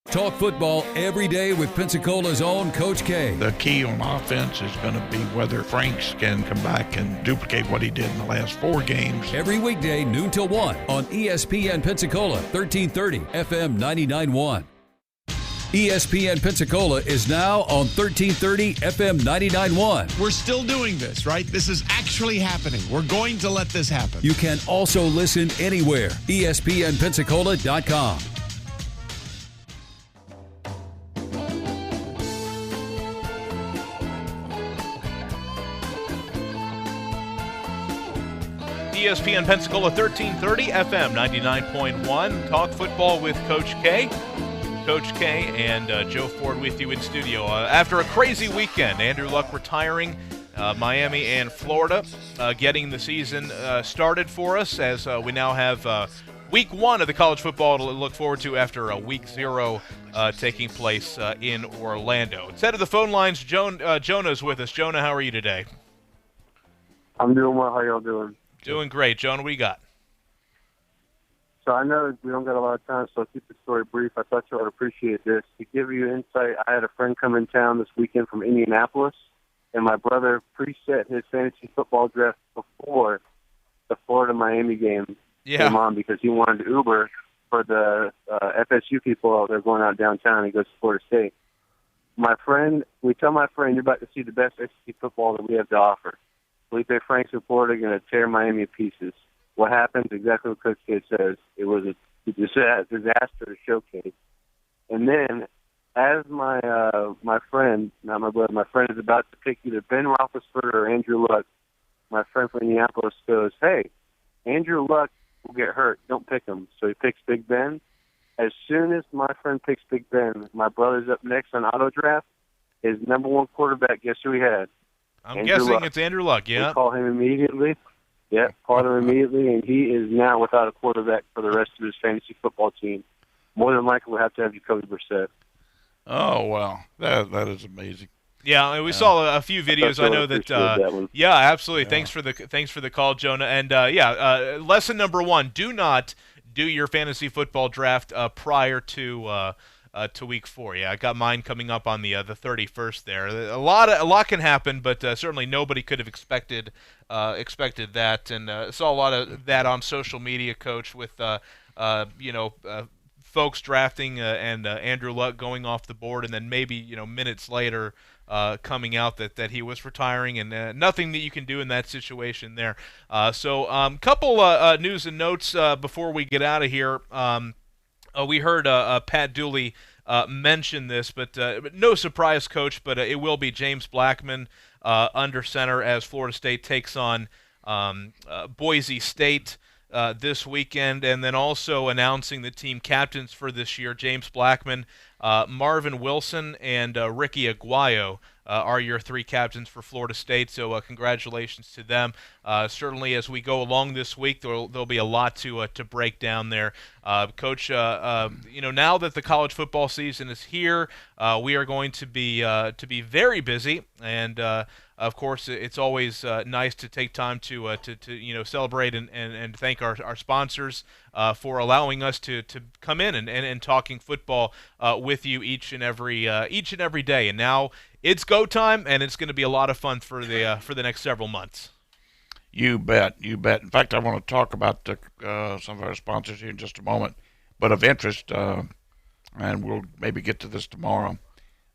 Talk football every day with Pensacola's own Coach K. The key on offense is going to be whether Franks can come back and duplicate what he did in the last 4 games. Every weekday, noon till 1 on ESPN Pensacola, 1330 FM 99.1. ESPN Pensacola is now on 1330 FM 99.1. We're still doing this, right? This is actually happening. We're going to let this happen. You can also listen anywhere. ESPNpensacola.com. ESPN Pensacola 1330 FM 99.1. Talk football with Coach K. Coach K and Joe Ford with you in studio. After a crazy weekend, Andrew Luck retiring, Miami and Florida getting the season started for us as we now have week 1 of the college football to look forward to after week 0 taking place in Orlando. Instead of the phone lines, Jonah's with us. Jonah, how are you today? I'm doing well. How y'all doing? Doing great. Jonah, what do you got? So I know we don't got a lot of time, so I'll keep the story brief. I thought you would appreciate this. To give you insight, I had a friend come in town this weekend from Indianapolis, and my brother preset his fantasy football draft before the Florida-Miami game came on because he wanted to Uber for the FSU people. They're going out downtown. He goes to Florida State. We tell my friend, you're about to see the best SEC football that we have to offer. Felipe Franks in Florida are going to tear Miami to pieces. What happens? Exactly what Coach K says. It was a disaster to showcase. And then, as my friend, not my brother, my friend is about to pick either Ben Roethlisberger or Andrew Luck, my friend from Indianapolis goes, "Hey, Andrew Luck will get hurt. Don't pick him." So he picks Big Ben. As soon as my friend picks Big Ben, my brother's up next on auto draft. His number 1 quarterback, guess who he had? I'm guessing it's Andrew Luck, yeah. We call him immediately. Yeah, called him immediately, and he is now without a quarterback for the rest of his fantasy football team. More than likely, we'll have to have Jacoby Brissett. Oh, wow. That is amazing. Yeah, we saw a few videos. I know that. Yeah, absolutely. Yeah. Thanks for the call, Jonah. And lesson number 1: do not do your fantasy football draft prior to week 4. Yeah, I got mine coming up on the 31st. There, a lot can happen, but certainly nobody could have expected that. And saw a lot of that on social media, Coach, with folks drafting and Andrew Luck going off the board, and then maybe minutes later coming out that he was retiring, and nothing that you can do in that situation there. So couple news and notes before we get out of here. We heard Pat Dooley mention this, but no surprise, Coach, but it will be James Blackman under center as Florida State takes on Boise State this weekend, and then also announcing the team captains for this year: James Blackman, Marvin Wilson, and Ricky Aguayo are your 3 captains for Florida State. So congratulations to them. Certainly, as we go along this week, there'll be a lot to break down there. Coach, now that the college football season is here, we are going to be very busy, and of course, it's always nice to take time to celebrate and thank our sponsors for allowing us to come in and talking football with you each and every day. And now it's go time, and it's going to be a lot of fun for the next several months. You bet. In fact, I want to talk about some of our sponsors here in just a moment. But of interest, and we'll maybe get to this tomorrow,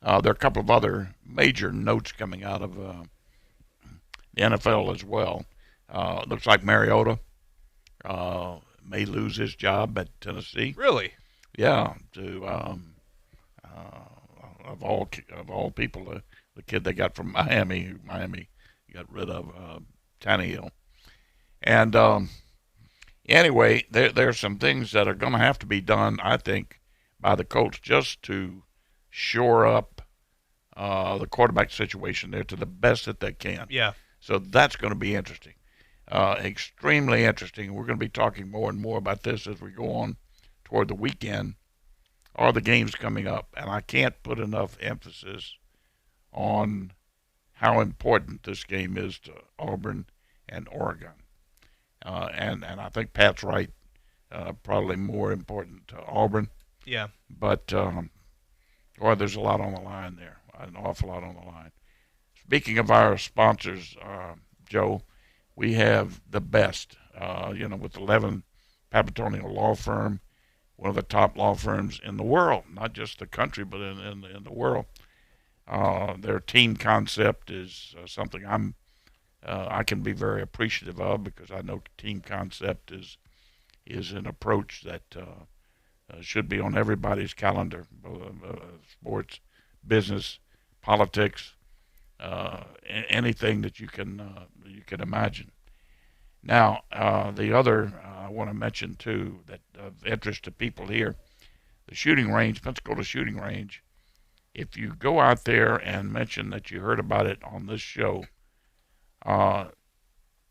there are a couple of other major notes coming out of the NFL as well. Looks like Mariota may lose his job at Tennessee. Really? Yeah. Of all people, the kid they got from Miami got rid of, Tannehill. And anyway, there's some things that are going to have to be done, I think, by the Colts just to shore up the quarterback situation there to the best that they can. Yeah. So that's going to be interesting, extremely interesting. We're going to be talking more and more about this as we go on toward the weekend or the games coming up. And I can't put enough emphasis on how important this game is to Auburn and Oregon. And I think Pat's right, probably more important to Auburn. Yeah. But, there's a lot on the line there, an awful lot on the line. Speaking of our sponsors, Joe, we have the best, with 11 Papatonio Law Firm, one of the top law firms in the world, not just the country, but in the world. Their team concept is something I can be very appreciative of, because I know team concept is an approach that should be on everybody's calendar, sports, business, politics, anything that you can imagine. Now, the other I want to mention too, that of interest to people here, the shooting range, Pensacola shooting range. If you go out there and mention that you heard about it on this show,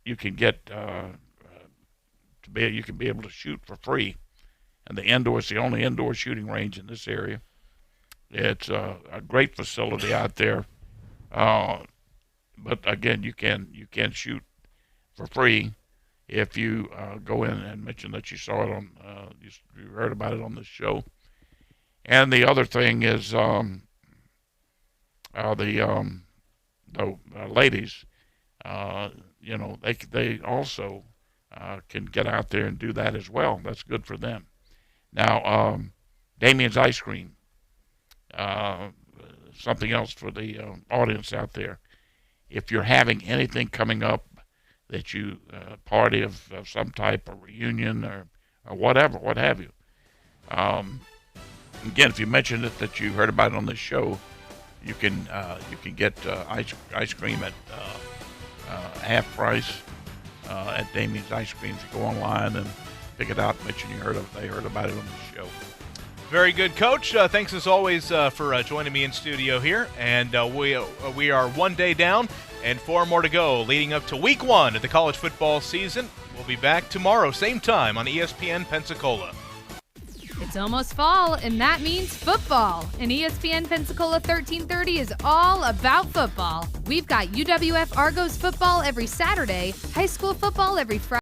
you can get you can be able to shoot for free. And the only indoor shooting range in this area. It's a great facility out there. But again, you can shoot for free if you go in and mention that you saw it on you heard about it on this show. And the other thing is the ladies, they also can get out there and do that as well. That's good for them. Now, Damien's Ice Cream, something else for the audience out there. If you're having anything coming up that you party of some type, a reunion or whatever, what have you. Again, if you mention it that you heard about it on this show, you can get ice cream at half price at Damien's Ice Cream. If you go online and pick it out, mention they heard about it on the show. Very good, Coach. Thanks as always for joining me in studio here. And we are one day down and 4 more to go leading up to week 1 of the college football season. We'll be back tomorrow, same time on ESPN Pensacola. It's almost fall, and that means football. And ESPN Pensacola 1330 is all about football. We've got UWF Argos football every Saturday, high school football every Friday.